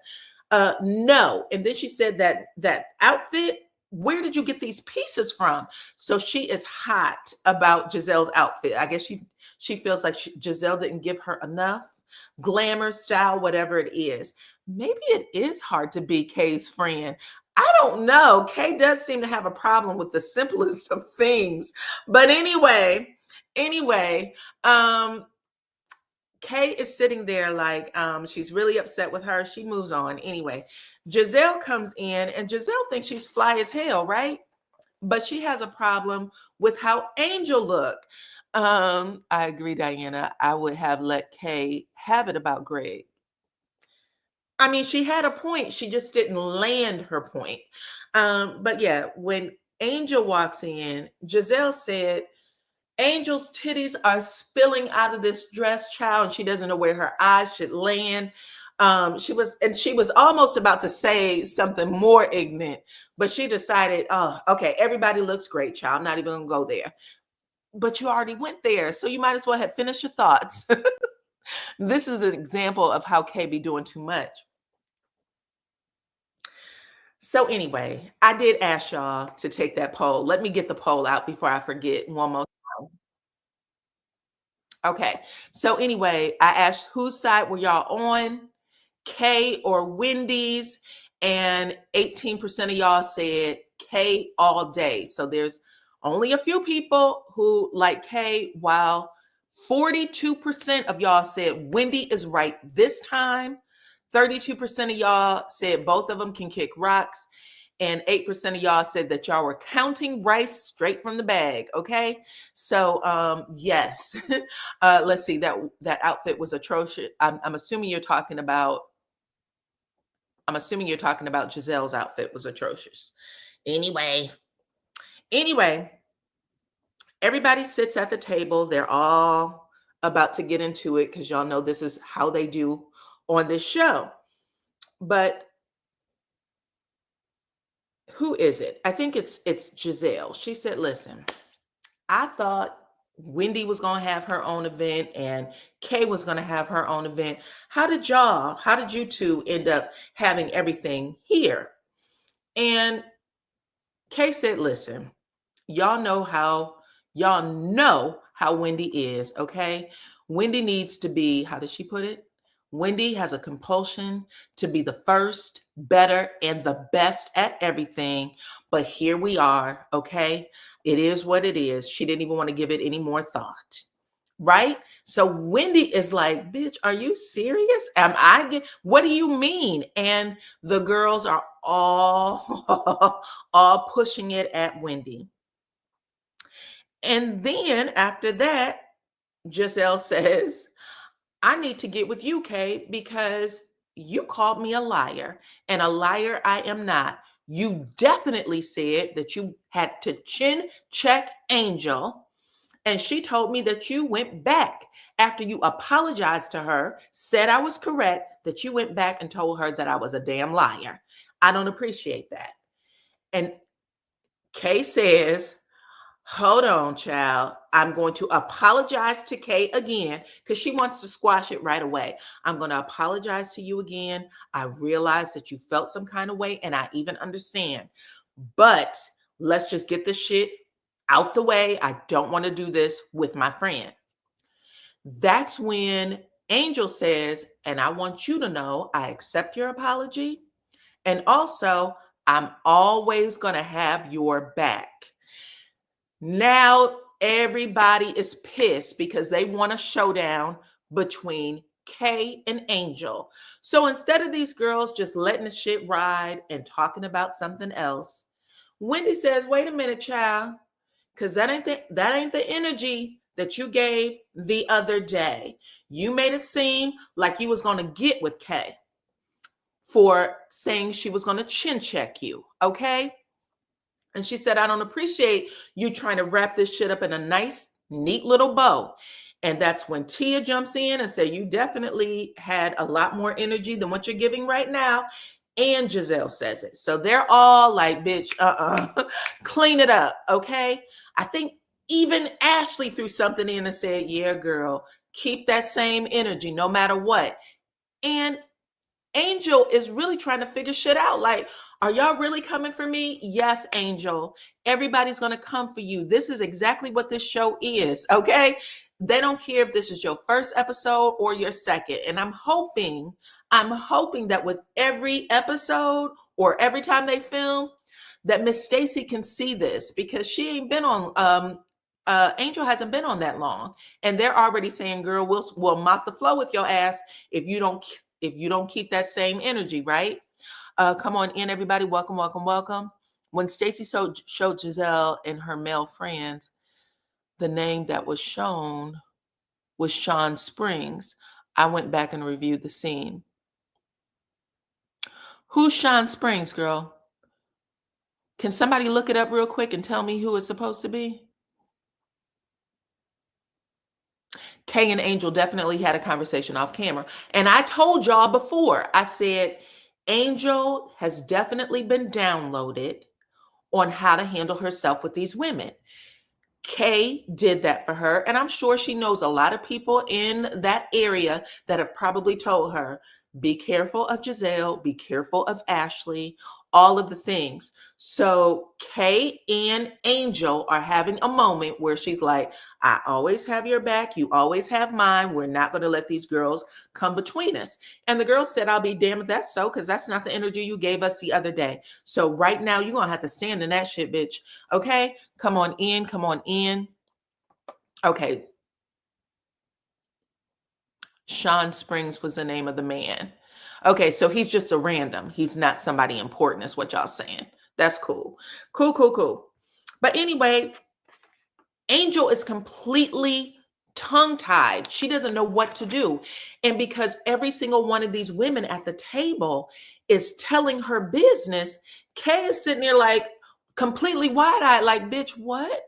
No. And then she said that outfit, "Where did you get these pieces from?" So she is hot about Giselle's outfit. I guess she feels like Giselle didn't give her enough glamour, style, whatever it is. Maybe it is hard to be Kay's friend. I don't know. Kay does seem to have a problem with the simplest of things. But anyway, Kay is sitting there like she's really upset with her. She moves on. Anyway, Giselle comes in, and Giselle thinks she's fly as hell, right? But she has a problem with how Angel look. I agree, Diana. I would have let Kay have it about Greg. I mean, she had a point. She just didn't land her point. But yeah, when Angel walks in, Giselle said, "Angel's titties are spilling out of this dress, child, and she doesn't know where her eyes should land." She was almost about to say something more ignorant, but she decided, "Oh, okay, everybody looks great, child. I'm not even gonna go there." But you already went there, so you might as well have finished your thoughts. This is an example of how Kay be doing too much. So anyway, I did ask y'all to take that poll. Let me get the poll out before I forget one more time. Okay. So anyway, I asked, whose side were y'all on, Kay or Wendy's? And 18% of y'all said Kay all day. So there's only a few people who like Kay, while 42% of y'all said Wendy is right this time. 32% of y'all said both of them can kick rocks. And 8% of y'all said that y'all were counting rice straight from the bag. Okay. So yes. Let's see, that outfit was atrocious. I'm assuming you're talking about Giselle's outfit was atrocious. Anyway, everybody sits at the table. They're all about to get into it because y'all know this is how they do on this show. But who is it? I think it's Giselle. She said, "Listen, I thought Wendy was going to have her own event and Kay was going to have her own event. How did you two end up having everything here?" And Kay said, "Listen, y'all know how Wendy is, okay? Wendy needs to be, how does she put it? Wendy has a compulsion to be the first, better, and the best at everything. But here we are, okay? It is what it is." She didn't even want to give it any more thought. right? So Wendy is like, bitch, are you serious? What do you mean? And the girls are all, all pushing it at Wendy. And then after that, Giselle says, I need to get with you, Kay, because you called me a liar, and a liar I am not. You definitely said that you had to chin check Angel, and she told me that you went back after you apologized to her, said I was correct, that you went back and told her that I was a damn liar. I don't appreciate that. And Kay says, hold on, child. I'm going to apologize to Kay again because she wants to squash it right away. I'm going to apologize to you again. I realize that you felt some kind of way, and I even understand. But let's just get this shit out the way. I don't want to do this with my friend. That's when Angel says, and I want you to know I accept your apology. And also, I'm always going to have your back. Now everybody is pissed because they want a showdown between Kay and Angel. So instead of these girls just letting the shit ride and talking about something else, Wendy says, wait a minute, child, because that ain't the energy that you gave the other day. You made it seem like you was going to get with Kay for saying she was going to chin check you, okay? And she said, I don't appreciate you trying to wrap this shit up in a nice, neat little bow. And that's when Tia jumps in and say, you definitely had a lot more energy than what you're giving right now. And Giselle says it. So they're all like, bitch, clean it up, okay? I think even Ashley threw something in and said, yeah, girl, keep that same energy no matter what. And Angel is really trying to figure shit out. Like, are y'all really coming for me? Yes, Angel. Everybody's going to come for you. This is exactly what this show is, okay? They don't care if this is your first episode or your second. And I'm hoping that with every episode or every time they film, that Miss Stacy can see this, because she ain't been on Angel hasn't been on that long, and they're already saying, girl, we'll mop the floor with your ass if you don't keep that same energy, right? Come on in, everybody. Welcome, welcome, welcome. When Stacy showed Giselle and her male friends, the name that was shown was Sean Springs. I went back and reviewed the scene. Who's Sean Springs, girl? Can somebody look it up real quick and tell me who it's supposed to be? Kay and Angel definitely had a conversation off camera. And I told y'all before, I said, Angel has definitely been downloaded on how to handle herself with these women. Kay did that for her. And I'm sure she knows a lot of people in that area that have probably told her, be careful of Giselle, be careful of Ashley, all of the things. So Kay and Angel are having a moment where she's like, I always have your back. You always have mine. We're not going to let these girls come between us. And the girl said, I'll be damned if that's so, because that's not the energy you gave us the other day. So right now, you're going to have to stand in that shit, bitch. Okay? Come on in. Come on in. Okay. Sean Springs was the name of the man. Okay, so he's just a random. He's not somebody important, is what y'all saying. That's cool. Cool, cool, cool. But anyway, Angel is completely tongue-tied. She doesn't know what to do. And because every single one of these women at the table is telling her business, Kay is sitting there like completely wide-eyed, like, bitch, what?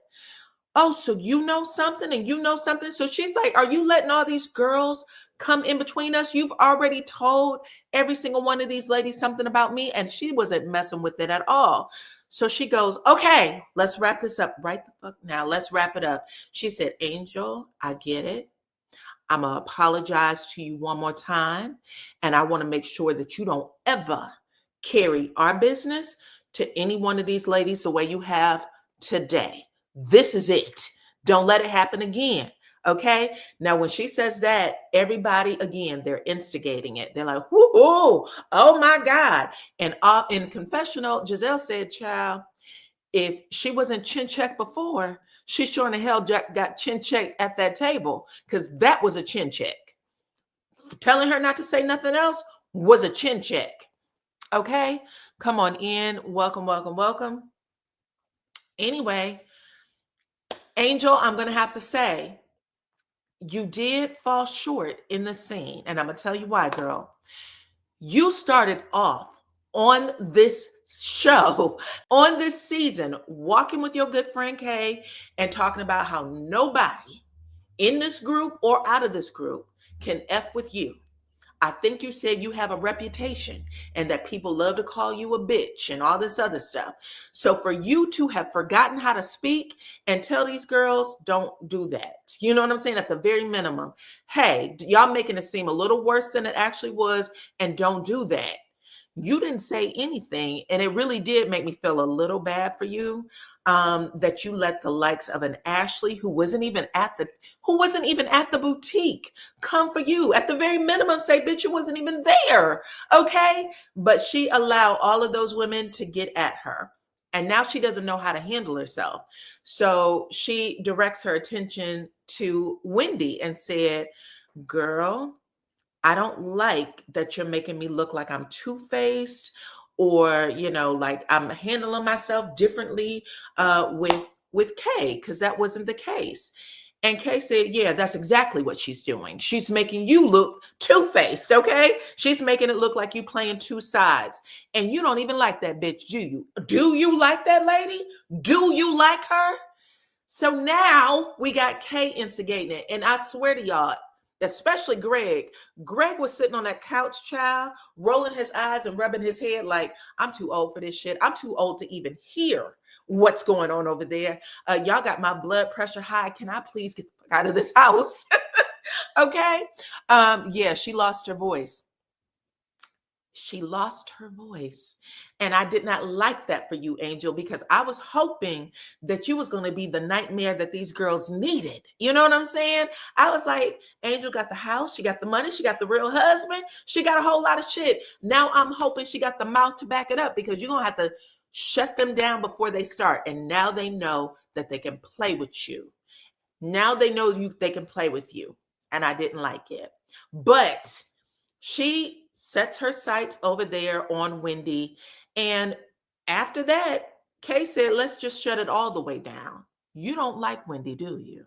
Oh, so you know something and you know something. So she's like, are you letting all these girls come in between us? You've already told every single one of these ladies something about me. And she wasn't messing with it at all. So she goes, okay, let's wrap this up right the fuck now. Let's wrap it up. She said, Angel, I get it. I'm going to apologize to you one more time. And I want to make sure that you don't ever carry our business to any one of these ladies the way you have today. This is it. Don't let it happen again. Okay. Now, when she says that, everybody, again, they're instigating it. They're like, whoo, oh my God. And in confessional, Giselle said, child, if she wasn't chin checked before, she sure in the hell got chin check at that table, because that was a chin check. Telling her not to say nothing else was a chin check. Okay, come on in. Welcome, welcome, welcome. Anyway, Angel, I'm going to have to say, you did fall short in the scene. And I'm going to tell you why, girl. You started off on this show, on this season, walking with your good friend Kay and talking about how nobody in this group or out of this group can F with you. I think you said you have a reputation and that people love to call you a bitch and all this other stuff. So for you to have forgotten how to speak and tell these girls, don't do that. You know what I'm saying? At the very minimum, hey, y'all making it seem a little worse than it actually was, and don't do that. You didn't say anything, and it really did make me feel a little bad for you, that you let the likes of an Ashley, who wasn't even at the boutique, come for you. At the very minimum, say, bitch, you wasn't even there. Okay, but she allowed all of those women to get at her, and now she doesn't know how to handle herself. So she directs her attention to Wendy and said, girl, I don't like that you're making me look like I'm two-faced, or, like I'm handling myself differently with Kay, because that wasn't the case. And Kay said, yeah, that's exactly what she's doing. She's making you look two-faced, okay? She's making it look like you playing two sides. And you don't even like that bitch, do you? Do you like that lady? Do you like her? So now we got Kay instigating it. And I swear to y'all, especially Greg. Greg was sitting on that couch, child, rolling his eyes and rubbing his head like, I'm too old for this shit. I'm too old to even hear what's going on over there. Y'all got my blood pressure high. Can I please get the fuck out of this house? Okay. Yeah, she lost her voice. She lost her voice. And I did not like that for you, Angel, because I was hoping that you was going to be the nightmare that these girls needed. You know what I'm saying? I was like, Angel got the house, she got the money, she got the real husband, she got a whole lot of shit. Now I'm hoping she got the mouth to back it up, because you're going to have to shut them down before they start. And now they know that they can play with you. Now they know they can play with you. And I didn't like it. But she sets her sights over there on Wendy. And after that, Kay said, let's just shut it all the way down. You don't like Wendy, do you?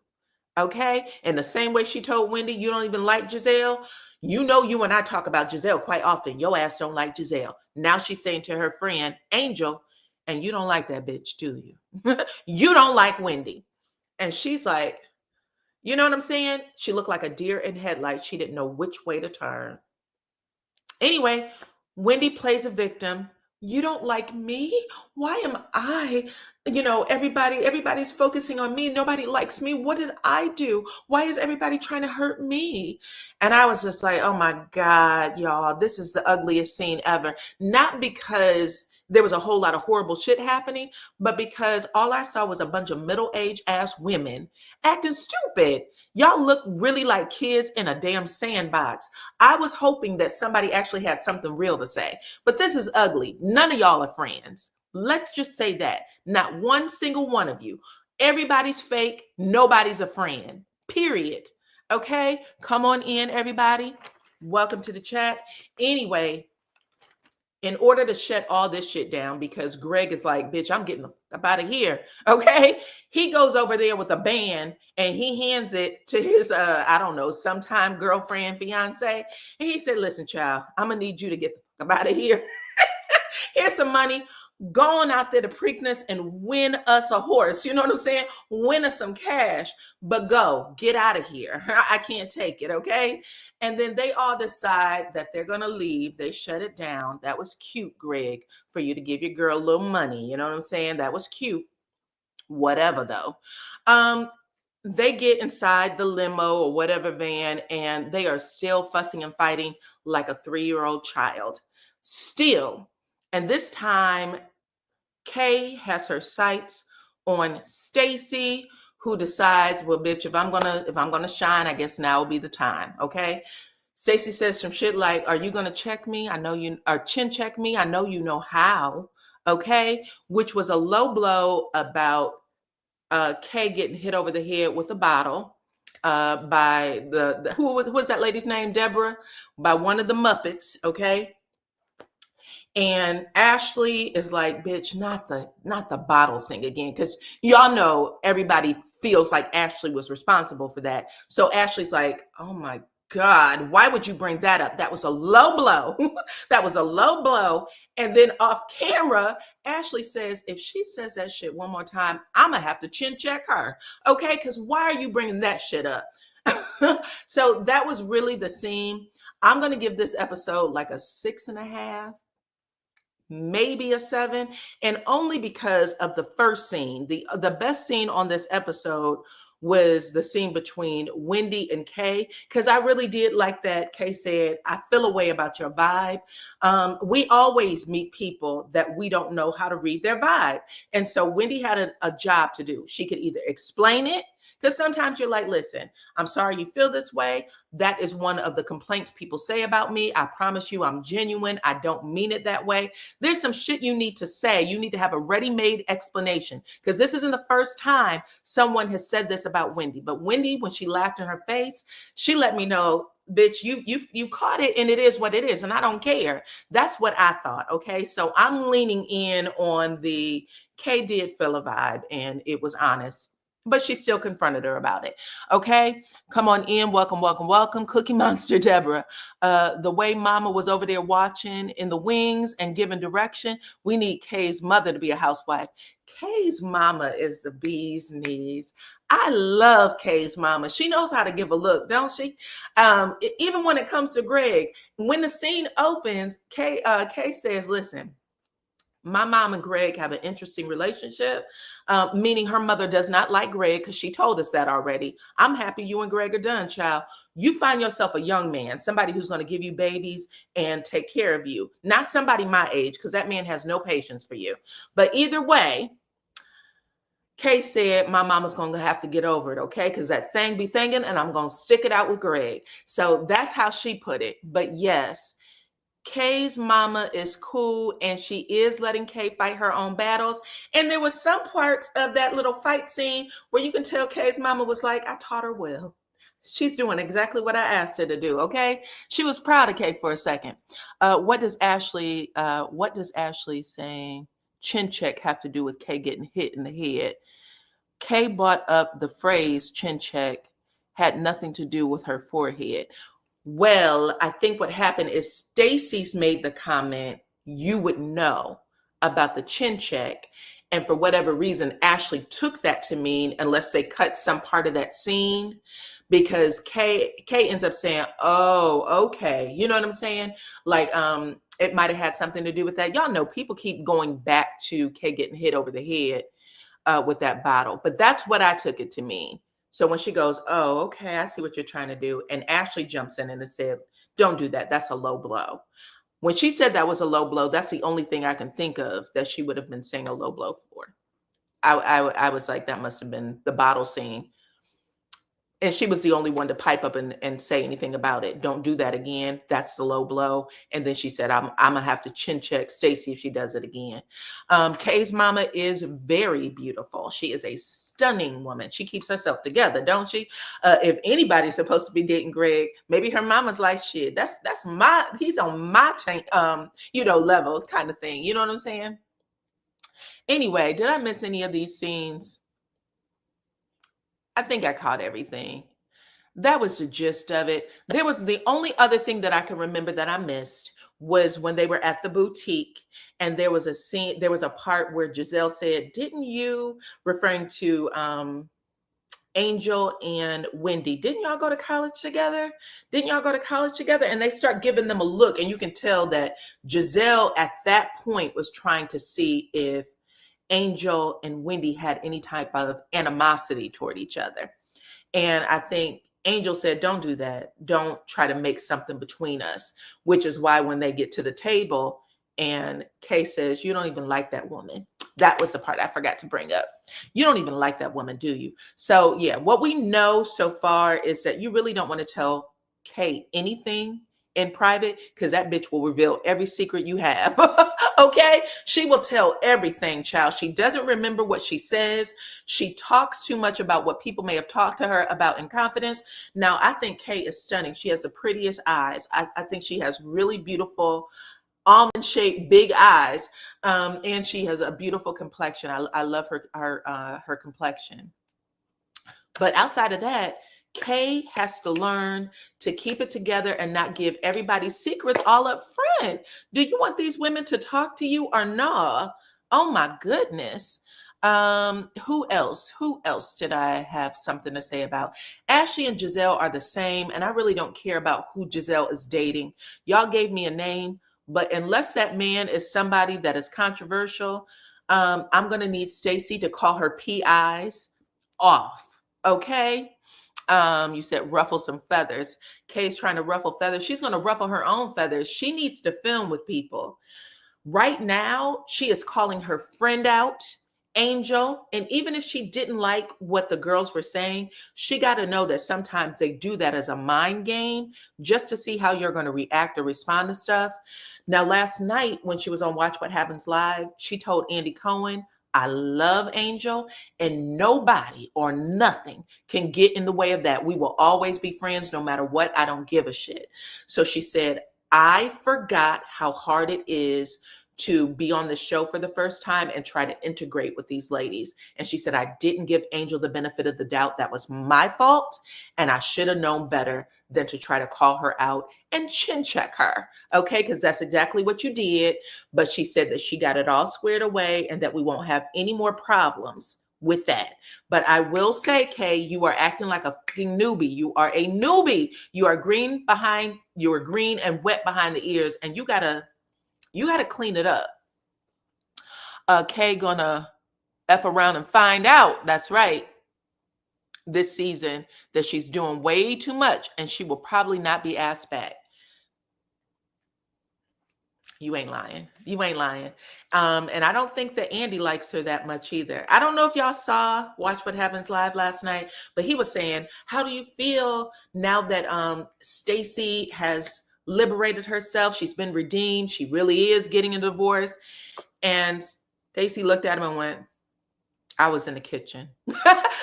Okay. And the same way she told Wendy, you don't even like Giselle. You know, you and I talk about Giselle quite often. Your ass don't like Giselle. Now she's saying to her friend, Angel, and you don't like that bitch, do you? You don't like Wendy. And she's like, you know what I'm saying? She looked like a deer in headlights. She didn't know which way to turn. Anyway, Wendy plays a victim. You don't like me? Why am I? Everybody's focusing on me. Nobody likes me. What did I do? Why is everybody trying to hurt me? And I was just like, oh my God, y'all, this is the ugliest scene ever. Not because there was a whole lot of horrible shit happening, but because all I saw was a bunch of middle-aged ass women acting stupid. Y'all look really like kids in a damn sandbox. I was hoping that somebody actually had something real to say, but this is ugly. None of y'all are friends. Let's just say that. Not one single one of you. Everybody's fake. Nobody's a friend. Period. Okay? Come on in, everybody. Welcome to the chat. Anyway, in order to shut all this shit down, because Greg is like, bitch, I'm getting the fuck out of here. Okay. He goes over there with a band and he hands it to his, I don't know, sometime girlfriend, fiance. And he said, listen, child, I'm going to need you to get the fuck out of here. Here's some money. Go on out there to Preakness and win us a horse. You know what I'm saying? Win us some cash, but get out of here. I can't take it. Okay. And then they all decide that they're going to leave. They shut it down. That was cute, Greg, for you to give your girl a little money. You know what I'm saying? That was cute. Whatever though. They get inside the limo or whatever van, and they are still fussing and fighting like a 3-year-old child. Still. And this time, Kay has her sights on Stacy, who decides, well, bitch, if I'm gonna shine, I guess now will be the time. Okay. Stacy says some shit like, are you gonna check me? I know you or chin check me. I know you know how. Okay. Which was a low blow about Kay getting hit over the head with a bottle by who was that lady's name? Deborah, by one of the Muppets. Okay. And Ashley is like, bitch, not the bottle thing again. Because y'all know everybody feels like Ashley was responsible for that. So Ashley's like, oh my God, why would you bring that up? That was a low blow. That was a low blow. And then off camera, Ashley says, if she says that shit one more time, I'm going to have to chin check her. Okay. Because why are you bringing that shit up? So that was really the scene. I'm going to give this episode like a 6.5, maybe a 7, and only because of the first scene. The best scene on this episode was the scene between Wendy and Kay, because I really did like that. Kay said, I feel a way about your vibe. We always meet people that we don't know how to read their vibe. And so Wendy had a job to do. She could either explain it, because sometimes you're like, listen, I'm sorry you feel this way. That is one of the complaints people say about me. I promise you I'm genuine. I don't mean it that way. There's some shit you need to say. You need to have a ready-made explanation, because this isn't the first time someone has said this about Wendy. But Wendy, when she laughed in her face, she let me know, bitch, you caught it, and it is what it is, and I don't care. That's what I thought. Okay, so I'm leaning in on the Kay did feel a vibe, and it was honest. But she still confronted her about it. Okay, come on in. Welcome, welcome, welcome. Cookie Monster Deborah. The way Mama was over there watching in the wings and giving direction, we need Kay's mother to be a housewife. Kay's mama is the bee's knees. I love Kay's mama. She knows how to give a look, don't she? Even when it comes to Greg, when the scene opens, Kay says, listen, my mom and Greg have an interesting relationship, meaning her mother does not like Greg, because she told us that already. I'm happy you and Greg are done, child. You find yourself a young man, somebody who's going to give you babies and take care of you, not somebody my age, because that man has no patience for you. But either way, Kay said, my mama's going to have to get over it, okay? Because that thing be thinking, and I'm going to stick it out with Greg. So that's how she put it. But yes, Kay's mama is cool, and she is letting Kay fight her own battles. And there was some parts of that little fight scene where you can tell Kay's mama was like, I taught her well. She's doing exactly what I asked her to do. Okay. She was proud of Kay for a second. What does Ashley saying chin check have to do with Kay getting hit in the head? Kay brought up the phrase chin check had nothing to do with her forehead. Well, I think what happened is Stacy's made the comment, you would know about the chin check. And for whatever reason, Ashley took that to mean, unless they cut some part of that scene, because Kay ends up saying, oh, okay. You know what I'm saying? Like, it might've had something to do with that. Y'all know people keep going back to Kay getting hit over the head with that bottle, but that's what I took it to mean. So when she goes, oh, okay, I see what you're trying to do. And Ashley jumps in and said, don't do that. That's a low blow. When she said that was a low blow, that's the only thing I can think of that she would have been saying a low blow for. I was like, that must have been the bottle scene. And she was the only one to pipe up and say anything about it. Don't do that again. That's the low blow. And then she said, I'm going to have to chin check Stacy if she does it again. Kay's mama is very beautiful. She is a stunning woman. She keeps herself together, don't she? If anybody's supposed to be dating Greg, maybe her mama's like, shit, he's on my tank, level kind of thing. You know what I'm saying? Anyway, did I miss any of these scenes? I think I caught everything. That was the gist of it. There was the only other thing that I can remember that I missed was when they were at the boutique, and there was a scene, there was a part where Giselle said, didn't you, referring to Angel and Wendy, didn't y'all go to college together? Didn't y'all go to college together? And they start giving them a look, and you can tell that Giselle at that point was trying to see if Angel and Wendy had any type of animosity toward each other. And I think Angel said, don't do that. Don't try to make something between us, which is why when they get to the table and Kay says, you don't even like that woman. That was the part I forgot to bring up. You don't even like that woman, do you? So yeah, what we know so far is that you really don't want to tell Kay anything in private, because that bitch will reveal every secret you have. Okay? She will tell everything, child. She doesn't remember what she says. She talks too much about what people may have talked to her about in confidence. Now, I think Kay is stunning. She has the prettiest eyes. I think she has really beautiful almond-shaped big eyes, and she has a beautiful complexion. I love her complexion. But outside of that, Kay has to learn to keep it together and not give everybody's secrets all up front. Do you want these women to talk to you or nah? Oh my goodness. Who else? Who else did I have something to say about? Ashley and Giselle are the same, and I really don't care about who Giselle is dating. Y'all gave me a name, but unless that man is somebody that is controversial, I'm gonna need Stacey to call her PIs off. Okay. You said ruffle some feathers. Kay's trying to ruffle feathers. She's going to ruffle her own feathers. She needs to film with people. Right now, she is calling her friend out, Angel. And even if she didn't like what the girls were saying, she got to know that sometimes they do that as a mind game just to see how you're going to react or respond to stuff. Now, last night when she was on Watch What Happens Live, she told Andy Cohen, I love Angel, and nobody or nothing can get in the way of that. We will always be friends no matter what. I don't give a shit. So she said, I forgot how hard it is to be on the show for the first time and try to integrate with these ladies. And she said, I didn't give Angel the benefit of the doubt. That was my fault. And I should have known better than to try to call her out and chin check her. Okay, because that's exactly what you did. But she said that she got it all squared away and that we won't have any more problems with that. But I will say, Kay, you are acting like a fucking newbie. You are a newbie. You are green and wet behind the ears, and you gotta clean it up. Kay gonna F around and find out. That's right. This season that she's doing way too much, and she will probably not be asked back. You ain't lying. You ain't lying. And I don't think that Andy likes her that much either. I don't know if y'all saw Watch What Happens Live last night, but he was saying, how do you feel now that Stacey has liberated herself? She's been redeemed. She really is getting a divorce. And Stacey looked at him and went, I was in the kitchen.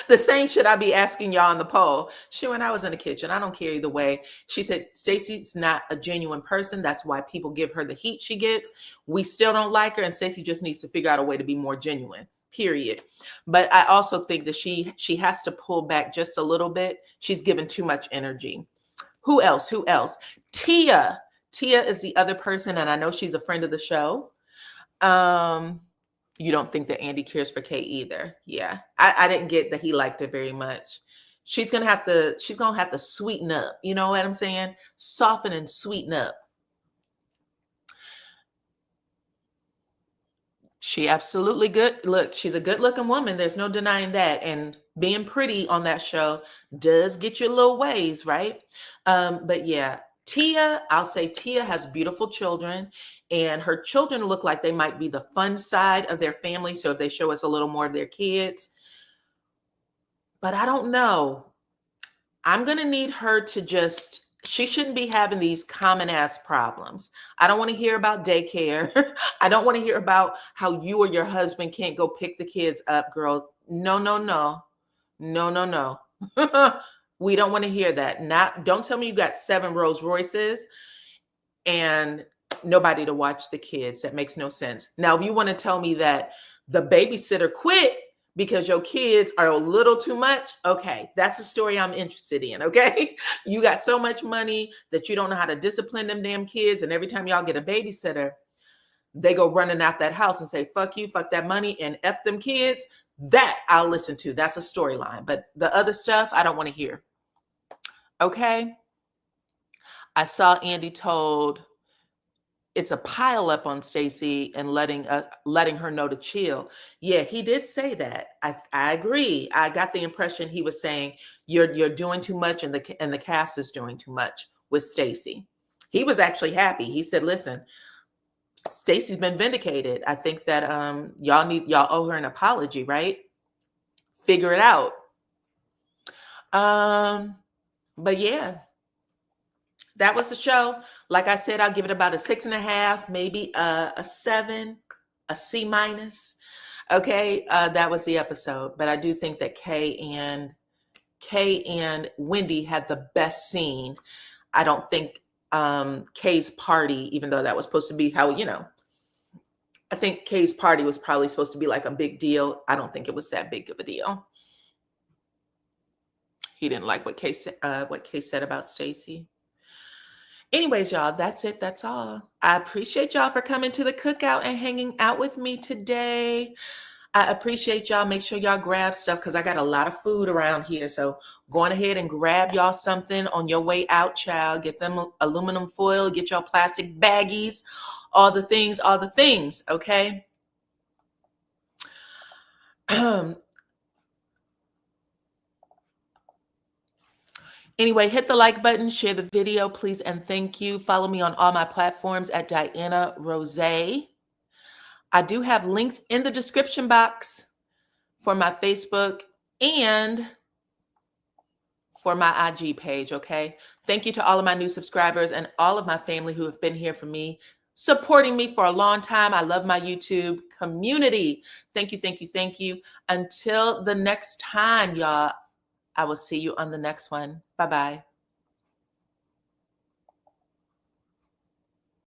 The same should I be asking y'all on the poll. She went, I was in the kitchen. I don't care either way. She said, Stacey's not a genuine person. That's why people give her the heat she gets. We still don't like her. And Stacey just needs to figure out a way to be more genuine, period. But I also think that she has to pull back just a little bit. She's given too much energy. Who else? Who else? Tia. Tia is the other person. And I know she's a friend of the show. You don't think that Andy cares for Kay either. Yeah. I didn't get that he liked her very much. She's gonna have to sweeten up. You know what I'm saying? Soften and sweeten up. She absolutely good. Look, she's a good looking woman. There's no denying that. And being pretty on that show does get you a little ways, right? But yeah, Tia, I'll say Tia has beautiful children, and her children look like they might be the fun side of their family. So if they show us a little more of their kids, but I don't know. I'm going to need her to she shouldn't be having these common ass problems. I don't want to hear about daycare. I don't want to hear about how you or your husband can't go pick the kids up, girl. No, no, no. No, no, no. We don't want to hear that. Don't tell me you got 7 Rolls Royces and nobody to watch the kids. That makes no sense. Now, if you want to tell me that the babysitter quit because your kids are a little too much, okay, that's a story I'm interested in, okay? You got so much money that you don't know how to discipline them damn kids, and every time y'all get a babysitter, they go running out that house and say, fuck you, fuck that money, and F them kids. That I'll listen to. That's a storyline. But the other stuff, I don't want to hear. Okay? I saw Andy told it's a pile up on Stacey and letting her know to chill. Yeah, he did say that. I agree. I got the impression he was saying you're doing too much and the cast is doing too much with Stacey. He was actually happy. He said, "Listen, Stacey's been vindicated. I think that y'all owe her an apology, right? Figure it out." But yeah. that was the show. Like I said, I'll give it about a 6.5, maybe a 7, a C minus. Okay, that was the episode. But I do think that Kay and Wendy had the best scene. I don't think Kay's party, even though that was supposed to be how, I think Kay's party was probably supposed to be like a big deal. I don't think it was that big of a deal. He didn't like what Kay said about Stacy. Anyways, y'all, that's it. That's all. I appreciate y'all for coming to the cookout and hanging out with me today. I appreciate y'all. Make sure y'all grab stuff because I got a lot of food around here. So go on ahead and grab y'all something on your way out, child. Get them aluminum foil, get y'all plastic baggies, all the things, okay? Anyway, hit the like button, share the video, please, and thank you. Follow me on all my platforms at DYANAROZAY. I do have links in the description box for my Facebook and for my IG page, okay? Thank you to all of my new subscribers and all of my family who have been here for me, supporting me for a long time. I love my YouTube community. Thank you, thank you, thank you. Until the next time, y'all, I will see you on the next one. Bye-bye.